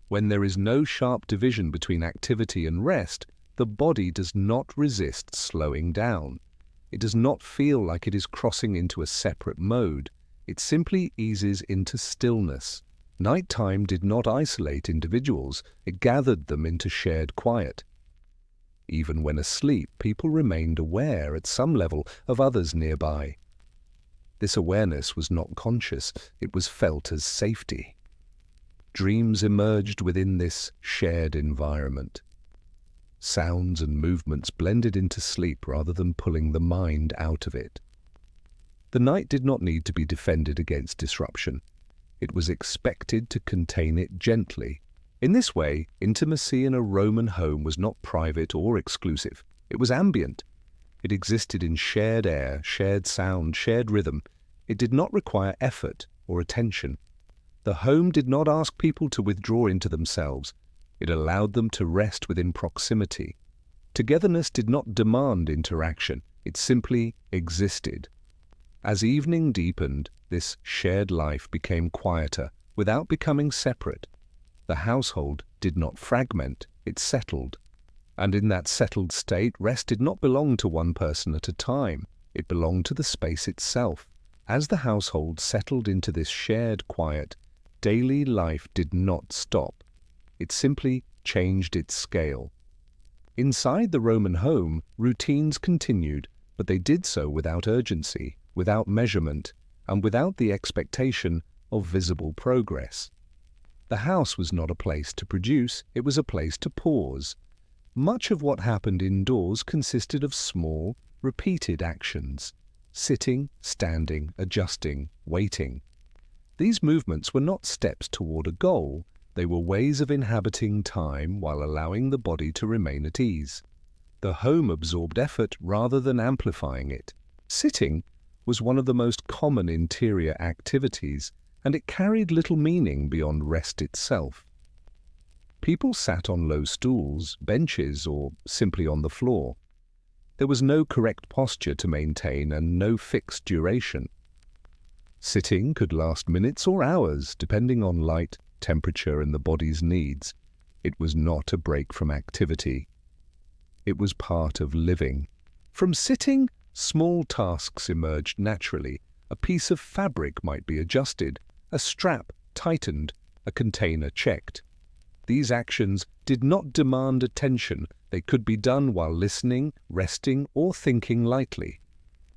When there is no sharp division between activity and rest, the body does not resist slowing down. It does not feel like it is crossing into a separate mode. It simply eases into stillness. Nighttime did not isolate individuals, it gathered them into shared quiet. Even when asleep, people remained aware at some level of others nearby. This awareness was not conscious, it was felt as safety. Dreams emerged within this shared environment. Sounds and movements blended into sleep rather than pulling the mind out of it. The night did not need to be defended against disruption. It was expected to contain it gently. In this way, intimacy in a Roman home was not private or exclusive. It was ambient. It existed in shared air, shared sound, shared rhythm. It did not require effort or attention. The home did not ask people to withdraw into themselves. It allowed them to rest within proximity. Togetherness did not demand interaction. It simply existed. As evening deepened, this shared life became quieter without becoming separate. The household did not fragment, it settled. And in that settled state, rest did not belong to one person at a time. It belonged to the space itself. As the household settled into this shared quiet, daily life did not stop. It simply changed its scale. Inside the Roman home, routines continued, but they did so without urgency, without measurement, and without the expectation of visible progress. The house was not a place to produce, it was a place to pause. Much of what happened indoors consisted of small, repeated actions: sitting, standing, adjusting, waiting. These movements were not steps toward a goal, they were ways of inhabiting time while allowing the body to remain at ease. The home absorbed effort rather than amplifying it. Sitting was one of the most common interior activities, and it carried little meaning beyond rest itself. People sat on low stools, benches, or simply on the floor. There was no correct posture to maintain and no fixed duration. Sitting could last minutes or hours, depending on light, temperature, and the body's needs. It was not a break from activity. It was part of living. From sitting, small tasks emerged naturally. A piece of fabric might be adjusted, a strap tightened, a container checked. These actions did not demand attention. They could be done while listening, resting, or thinking lightly.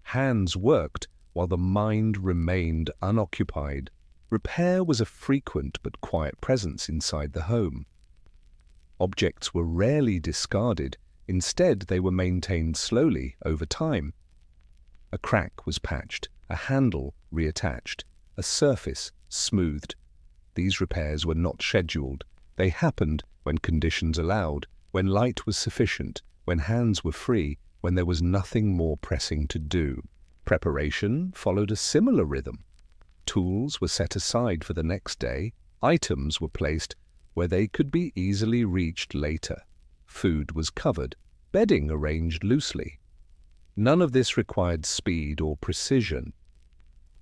Hands worked while the mind remained unoccupied. Repair was a frequent but quiet presence inside the home. Objects were rarely discarded. Instead, they were maintained slowly over time. A crack was patched, a handle reattached, a surface smoothed. These repairs were not scheduled. They happened when conditions allowed, when light was sufficient, when hands were free, when there was nothing more pressing to do. Preparation followed a similar rhythm. Tools were set aside for the next day. Items were placed where they could be easily reached later. Food was covered, bedding arranged loosely. None of this required speed or precision.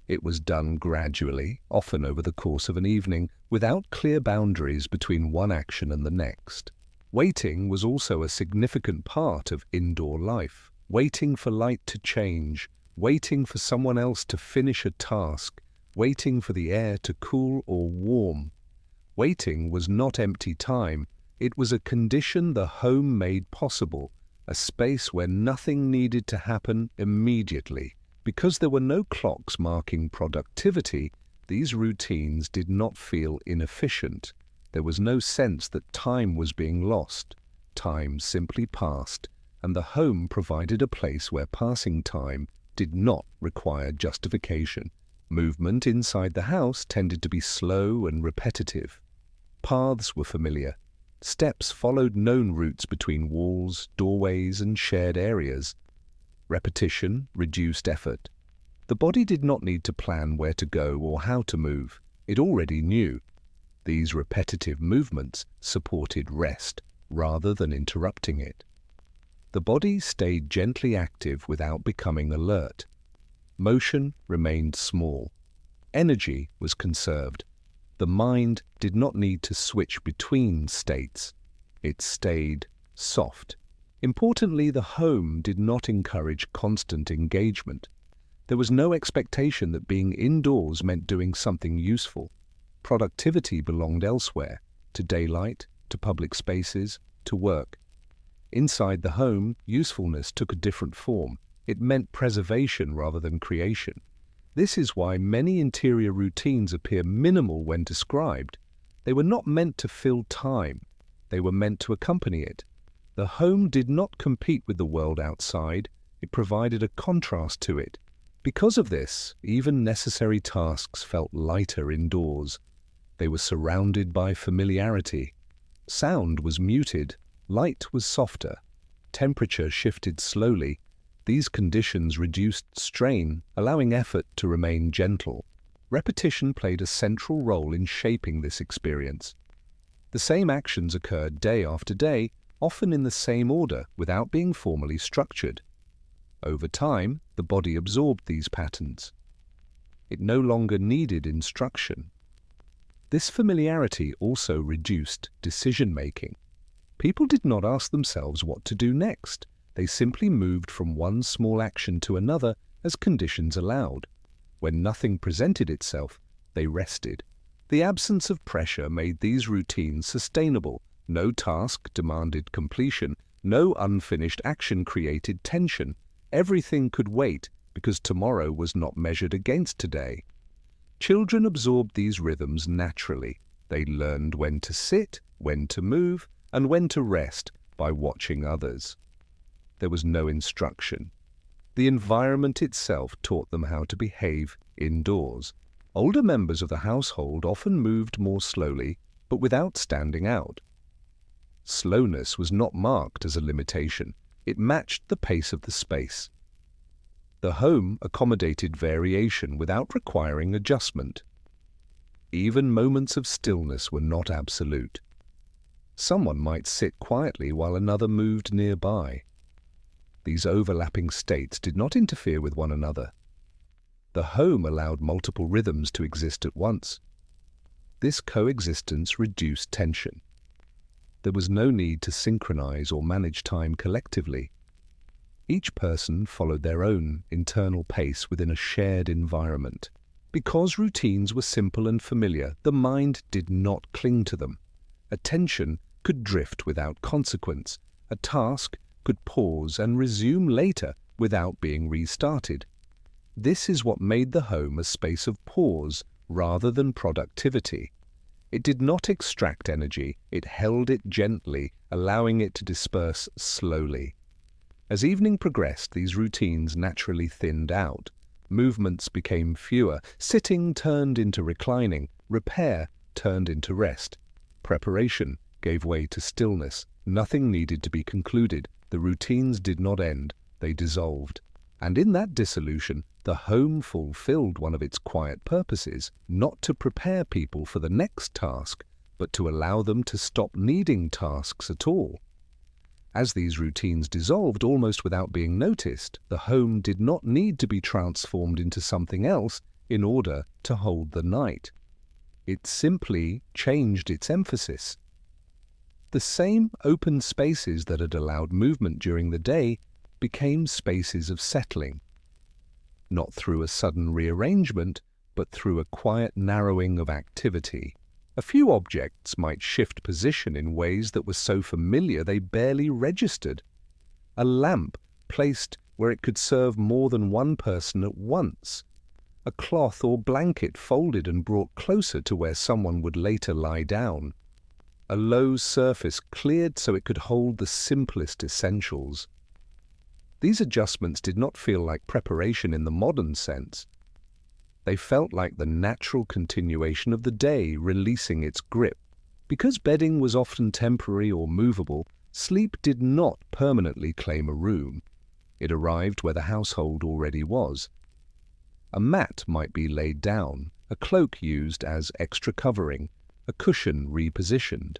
It was done gradually, often over the course of an evening, without clear boundaries between one action and the next. Waiting was also a significant part of indoor life. Waiting for light to change, waiting for someone else to finish a task, waiting for the air to cool or warm. Waiting was not empty time, it was a condition the home made possible, a space where nothing needed to happen immediately. Because there were no clocks marking productivity, these routines did not feel inefficient. There was no sense that time was being lost. Time simply passed, and the home provided a place where passing time did not require justification. Movement inside the house tended to be slow and repetitive. Paths were familiar. Steps followed known routes between walls, doorways, and shared areas. Repetition reduced effort. The body did not need to plan where to go or how to move. It already knew. These repetitive movements supported rest rather than interrupting it. The body stayed gently active without becoming alert. Motion remained small. Energy was conserved. The mind did not need to switch between states. It stayed soft. Importantly, the home did not encourage constant engagement. There was no expectation that being indoors meant doing something useful. Productivity belonged elsewhere, to daylight, to public spaces, to work. Inside the home, usefulness took a different form. It meant preservation rather than creation. This is why many interior routines appear minimal when described. They were not meant to fill time. They were meant to accompany it. The home did not compete with the world outside. It provided a contrast to it. Because of this, even necessary tasks felt lighter indoors. They were surrounded by familiarity. Sound was muted. Light was softer. Temperature shifted slowly. These conditions reduced strain, allowing effort to remain gentle. Repetition played a central role in shaping this experience. The same actions occurred day after day, often in the same order, without being formally structured. Over time, the body absorbed these patterns. It no longer needed instruction. This familiarity also reduced decision-making. People did not ask themselves what to do next. They simply moved from one small action to another as conditions allowed. When nothing presented itself, they rested. The absence of pressure made these routines sustainable. No task demanded completion. No unfinished action created tension. Everything could wait because tomorrow was not measured against today. Children absorbed these rhythms naturally. They learned when to sit, when to move, and when to rest by watching others. There was no instruction. The environment itself taught them how to behave indoors. Older members of the household often moved more slowly, but without standing out. Slowness was not marked as a limitation. It matched the pace of the space. The home accommodated variation without requiring adjustment. Even moments of stillness were not absolute. Someone might sit quietly while another moved nearby. These overlapping states did not interfere with one another. The home allowed multiple rhythms to exist at once. This coexistence reduced tension. There was no need to synchronize or manage time collectively. Each person followed their own internal pace within a shared environment. Because routines were simple and familiar, the mind did not cling to them. Attention could drift without consequence. A task could pause and resume later without being restarted. This is what made the home a space of pause rather than productivity. It did not extract energy, it held it gently, allowing it to disperse slowly. As evening progressed, these routines naturally thinned out. Movements became fewer, sitting turned into reclining, repair turned into rest. Preparation gave way to stillness. Nothing needed to be concluded. The routines did not end, they dissolved. And in that dissolution, the home fulfilled one of its quiet purposes, not to prepare people for the next task, but to allow them to stop needing tasks at all. As these routines dissolved almost without being noticed, the home did not need to be transformed into something else in order to hold the night. It simply changed its emphasis. The same open spaces that had allowed movement during the day became spaces of settling, not through a sudden rearrangement, but through a quiet narrowing of activity. A few objects might shift position in ways that were so familiar they barely registered. A lamp placed where it could serve more than one person at once. A cloth or blanket folded and brought closer to where someone would later lie down. A low surface cleared so it could hold the simplest essentials. These adjustments did not feel like preparation in the modern sense. They felt like the natural continuation of the day releasing its grip. Because bedding was often temporary or movable, sleep did not permanently claim a room. It arrived where the household already was. A mat might be laid down, a cloak used as extra covering, a cushion repositioned.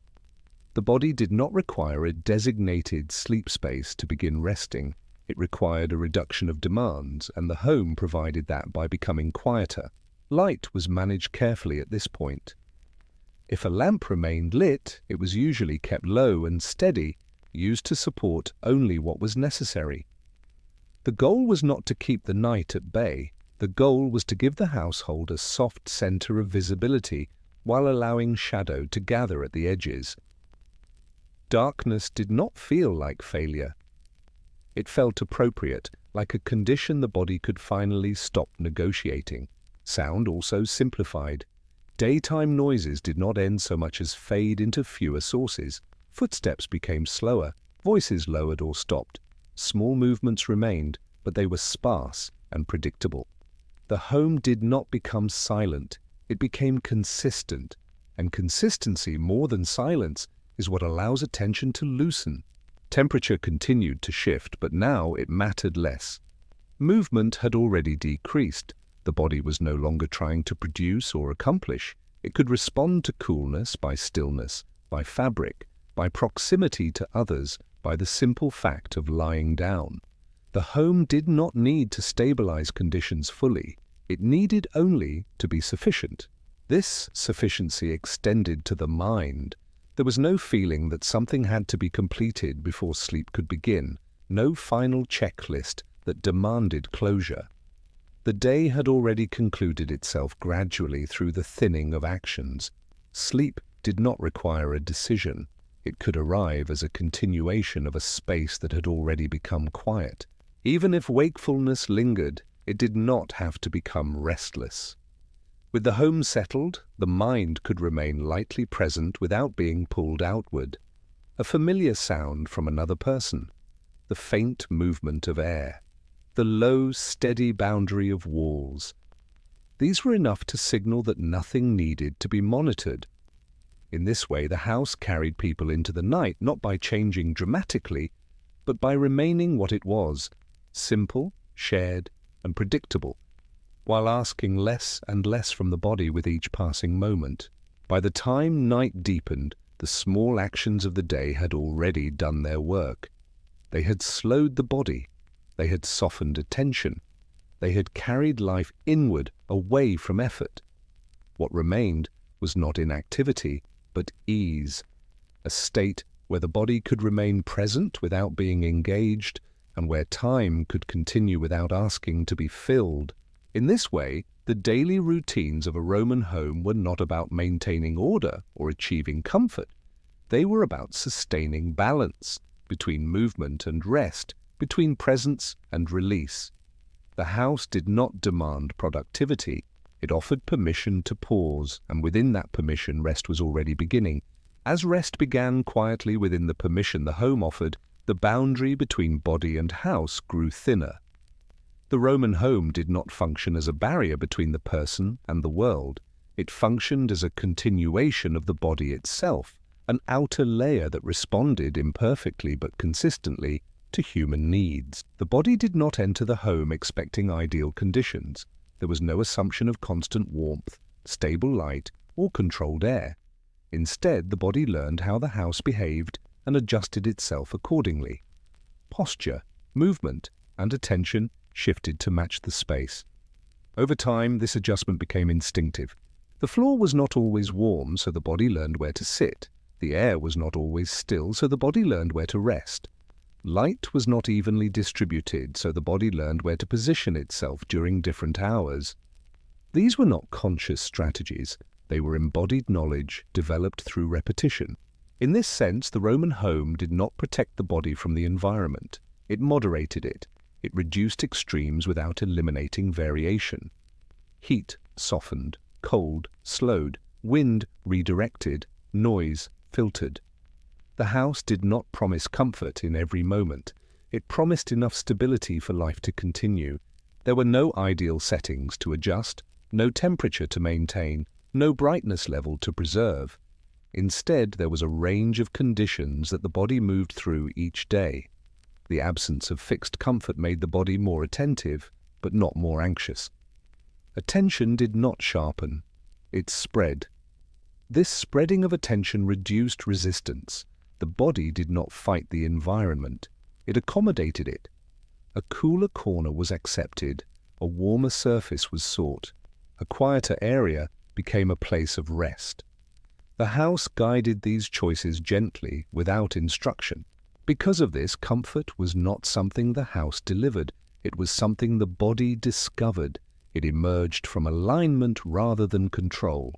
The body did not require a designated sleep space to begin resting. It required a reduction of demands, and the home provided that by becoming quieter. Light was managed carefully at this point. If a lamp remained lit, it was usually kept low and steady, used to support only what was necessary. The goal was not to keep the night at bay. The goal was to give the household a soft center of visibility while allowing shadow to gather at the edges. Darkness did not feel like failure. It felt appropriate, like a condition the body could finally stop negotiating. Sound also simplified. Daytime noises did not end so much as fade into fewer sources. Footsteps became slower, voices lowered or stopped. Small movements remained, but they were sparse and predictable. The home did not become silent, it became consistent. And consistency, more than silence, is what allows attention to loosen. Temperature continued to shift, but now it mattered less. Movement had already decreased. The body was no longer trying to produce or accomplish. It could respond to coolness by stillness, by fabric, by proximity to others, by the simple fact of lying down. The home did not need to stabilize conditions fully. It needed only to be sufficient. This sufficiency extended to the mind. There was no feeling that something had to be completed before sleep could begin, no final checklist that demanded closure. The day had already concluded itself gradually through the thinning of actions. Sleep did not require a decision. It could arrive as a continuation of a space that had already become quiet. Even if wakefulness lingered, it did not have to become restless. With the home settled, the mind could remain lightly present without being pulled outward. A familiar sound from another person, the faint movement of air, the low, steady boundary of walls. These were enough to signal that nothing needed to be monitored. In this way, the house carried people into the night, not by changing dramatically, but by remaining what it was, simple, shared, and predictable, while asking less and less from the body with each passing moment. By the time night deepened, the small actions of the day had already done their work. They had slowed the body, they had softened attention, they had carried life inward, away from effort. What remained was not inactivity, but ease, a state where the body could remain present without being engaged, and where time could continue without asking to be filled. In this way, the daily routines of a Roman home were not about maintaining order or achieving comfort. They were about sustaining balance between movement and rest, between presence and release. The house did not demand productivity. It offered permission to pause, and within that permission, rest was already beginning. As rest began quietly within the permission the home offered, the boundary between body and house grew thinner. The Roman home did not function as a barrier between the person and the world. It functioned as a continuation of the body itself, an outer layer that responded imperfectly but consistently to human needs. The body did not enter the home expecting ideal conditions. There was no assumption of constant warmth, stable light, or controlled air. Instead, the body learned how the house behaved and adjusted itself accordingly. Posture, movement, and attention shifted to match the space. Over time, this adjustment became instinctive. The floor was not always warm, so the body learned where to sit. The air was not always still, so the body learned where to rest. Light was not evenly distributed, so the body learned where to position itself during different hours. These were not conscious strategies. They were embodied knowledge developed through repetition. In this sense, the Roman home did not protect the body from the environment. It moderated it. It reduced extremes without eliminating variation. Heat softened, cold slowed, wind redirected, noise filtered. The house did not promise comfort in every moment. It promised enough stability for life to continue. There were no ideal settings to adjust, no temperature to maintain, no brightness level to preserve. Instead, there was a range of conditions that the body moved through each day. The absence of fixed comfort made the body more attentive, but not more anxious. Attention did not sharpen. It spread. This spreading of attention reduced resistance. The body did not fight the environment. It accommodated it. A cooler corner was accepted. A warmer surface was sought. A quieter area became a place of rest. The house guided these choices gently, without instruction. Because of this, comfort was not something the house delivered. It was something the body discovered. It emerged from alignment rather than control.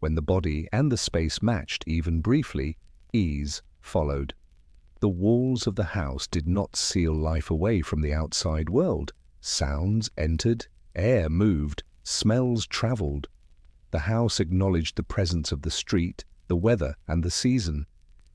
When the body and the space matched, even briefly, ease followed. The walls of the house did not seal life away from the outside world. Sounds entered, air moved, smells traveled. The house acknowledged the presence of the street, the weather, and the season.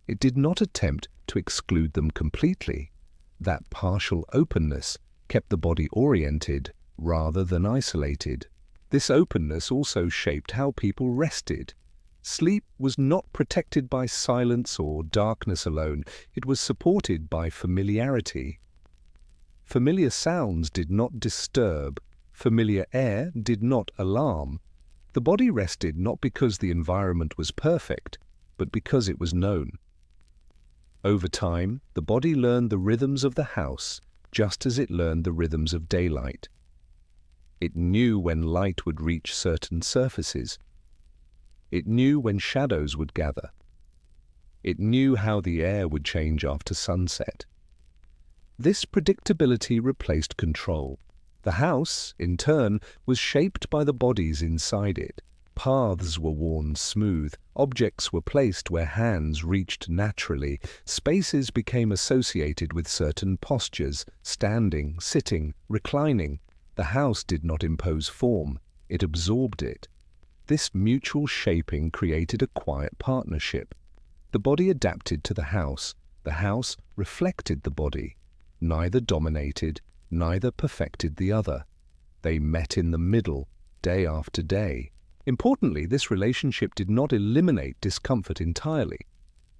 It did not attempt to exclude them completely. That partial openness kept the body oriented rather than isolated. This openness also shaped how people rested. Sleep was not protected by silence or darkness alone. It was supported by familiarity. Familiar sounds did not disturb. Familiar air did not alarm. The body rested not because the environment was perfect, but because it was known. Over time, the body learned the rhythms of the house just as it learned the rhythms of daylight. It knew when light would reach certain surfaces. It knew when shadows would gather. It knew how the air would change after sunset. This predictability replaced control. The house, in turn, was shaped by the bodies inside it. Paths were worn smooth, objects were placed where hands reached naturally, spaces became associated with certain postures, standing, sitting, reclining. The house did not impose form, it absorbed it. This mutual shaping created a quiet partnership. The body adapted to the house reflected the body. Neither dominated, neither perfected the other. They met in the middle, day after day. Importantly, this relationship did not eliminate discomfort entirely.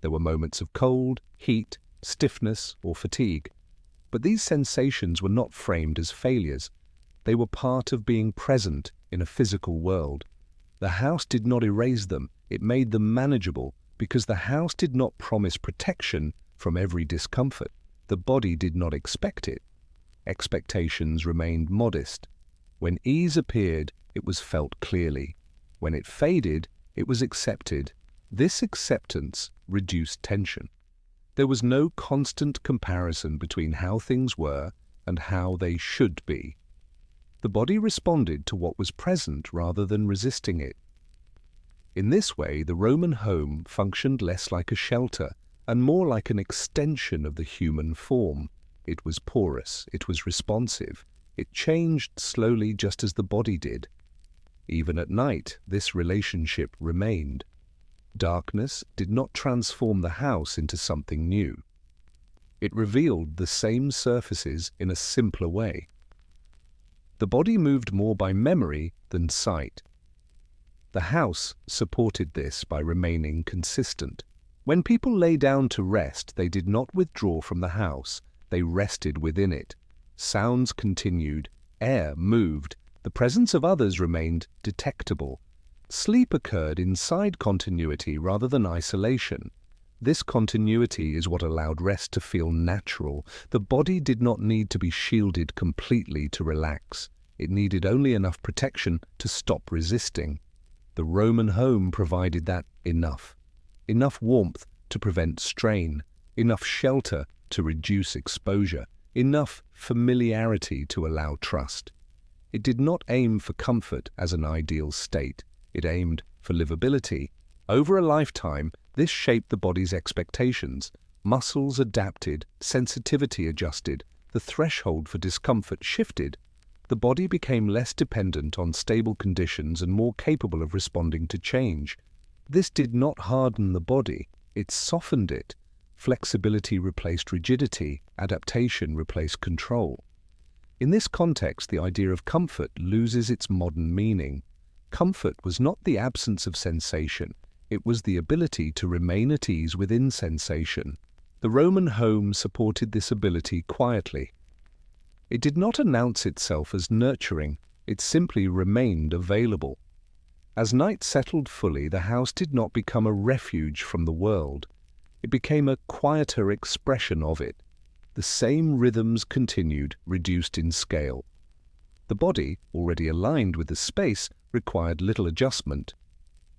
There were moments of cold, heat, stiffness, or fatigue. But these sensations were not framed as failures. They were part of being present in a physical world. The house did not erase them, it made them manageable, because the house did not promise protection from every discomfort. The body did not expect it. Expectations remained modest. When ease appeared, it was felt clearly. When it faded, it was accepted. This acceptance reduced tension. There was no constant comparison between how things were and how they should be. The body responded to what was present rather than resisting it. In this way, the Roman home functioned less like a shelter and more like an extension of the human form. It was porous, it was responsive, it changed slowly just as the body did. Even at night, this relationship remained. Darkness did not transform the house into something new. It revealed the same surfaces in a simpler way. The body moved more by memory than sight. The house supported this by remaining consistent. When people lay down to rest, they did not withdraw from the house, they rested within it. Sounds continued, air moved, the presence of others remained detectable. Sleep occurred inside continuity rather than isolation. This continuity is what allowed rest to feel natural. The body did not need to be shielded completely to relax. It needed only enough protection to stop resisting. The Roman home provided that enough warmth to prevent strain, enough shelter to reduce exposure, enough familiarity to allow trust. It did not aim for comfort as an ideal state. It aimed for livability. Over a lifetime, this shaped the body's expectations. Muscles adapted, sensitivity adjusted, the threshold for discomfort shifted. The body became less dependent on stable conditions and more capable of responding to change. This did not harden the body, it softened it. Flexibility replaced rigidity, adaptation replaced control. In this context, the idea of comfort loses its modern meaning. Comfort was not the absence of sensation, it was the ability to remain at ease within sensation. The Roman home supported this ability quietly. It did not announce itself as nurturing, it simply remained available. As night settled fully, the house did not become a refuge from the world. It became a quieter expression of it. The same rhythms continued, reduced in scale. The body, already aligned with the space, required little adjustment.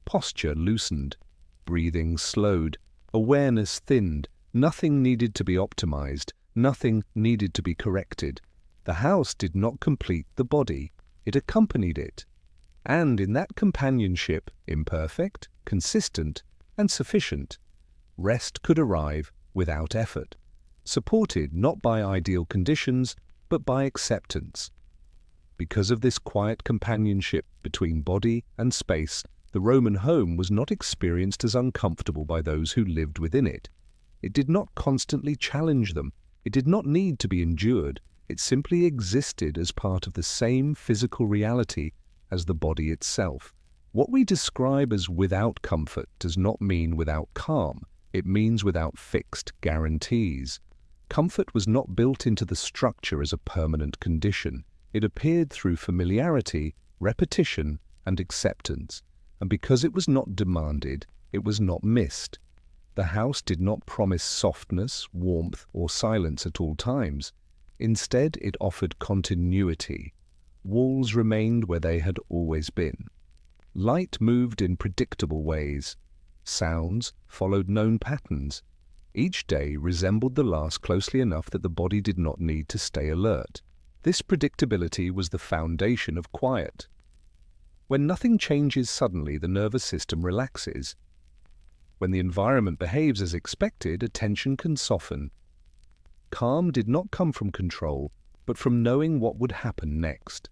Posture loosened, breathing slowed, awareness thinned. Nothing needed to be optimized, nothing needed to be corrected. The house did not complete the body, it accompanied it. And in that companionship, imperfect, consistent, and sufficient, rest could arrive without effort, supported not by ideal conditions, but by acceptance. Because of this quiet companionship between body and space, the Roman home was not experienced as uncomfortable by those who lived within it. It did not constantly challenge them. It did not need to be endured. It simply existed as part of the same physical reality as the body itself. What we describe as without comfort does not mean without calm. It means without fixed guarantees. Comfort was not built into the structure as a permanent condition. It appeared through familiarity, repetition, and acceptance. And because it was not demanded, it was not missed. The house did not promise softness, warmth, or silence at all times. Instead, it offered continuity. Walls remained where they had always been. Light moved in predictable ways. Sounds followed known patterns. Each day resembled the last closely enough that the body did not need to stay alert. This predictability was the foundation of quiet. When nothing changes suddenly, the nervous system relaxes. When the environment behaves as expected, attention can soften. Calm did not come from control, but from knowing what would happen next.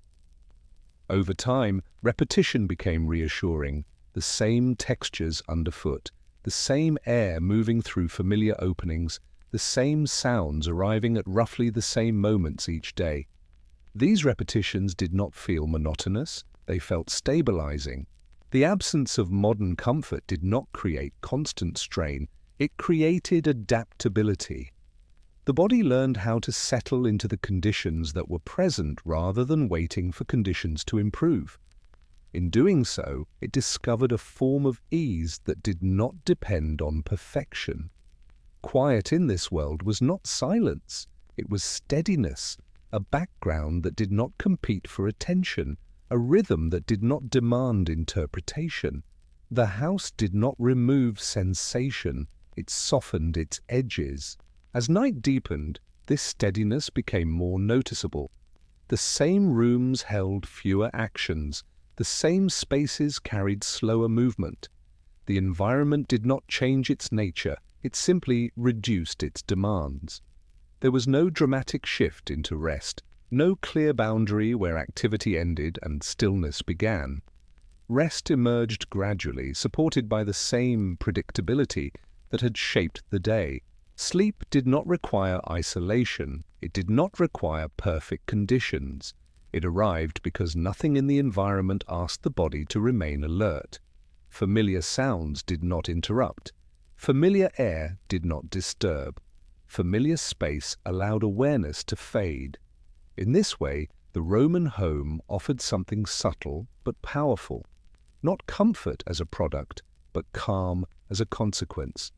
Over time, repetition became reassuring, the same textures underfoot, the same air moving through familiar openings, the same sounds arriving at roughly the same moments each day. These repetitions did not feel monotonous, they felt stabilizing. The absence of modern comfort did not create constant strain, it created adaptability. The body learned how to settle into the conditions that were present rather than waiting for conditions to improve. In doing so, it discovered a form of ease that did not depend on perfection. Quiet in this world was not silence, it was steadiness, a background that did not compete for attention, a rhythm that did not demand interpretation. The house did not remove sensation, it softened its edges. As night deepened, this steadiness became more noticeable. The same rooms held fewer actions, the same spaces carried slower movement. The environment did not change its nature, it simply reduced its demands. There was no dramatic shift into rest, no clear boundary where activity ended and stillness began. Rest emerged gradually, supported by the same predictability that had shaped the day. Sleep did not require isolation, it did not require perfect conditions. It arrived because nothing in the environment asked the body to remain alert. Familiar sounds did not interrupt. Familiar air did not disturb. Familiar space allowed awareness to fade. In this way, the Roman home offered something subtle but powerful. Not comfort as a product, but calm as a consequence.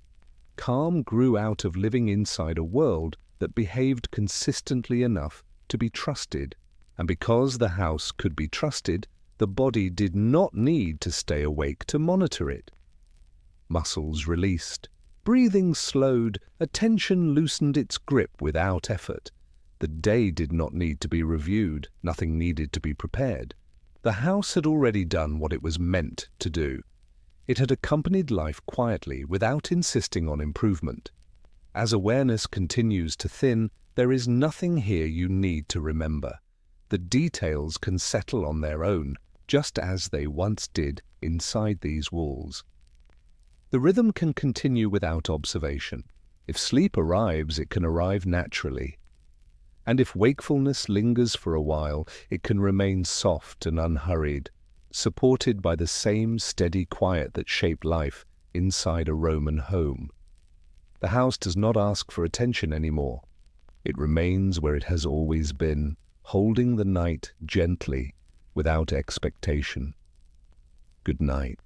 Calm grew out of living inside a world that behaved consistently enough to be trusted. And because the house could be trusted, the body did not need to stay awake to monitor it. Muscles released. Breathing slowed. Attention loosened its grip without effort. The day did not need to be reviewed. Nothing needed to be prepared. The house had already done what it was meant to do. It had accompanied life quietly without insisting on improvement. As awareness continues to thin, there is nothing here you need to remember. The details can settle on their own, just as they once did inside these walls. The rhythm can continue without observation. If sleep arrives, it can arrive naturally. And if wakefulness lingers for a while, it can remain soft and unhurried, supported by the same steady quiet that shaped life inside a Roman home. The house does not ask for attention anymore. It remains where it has always been, holding the night gently, without expectation. Good night.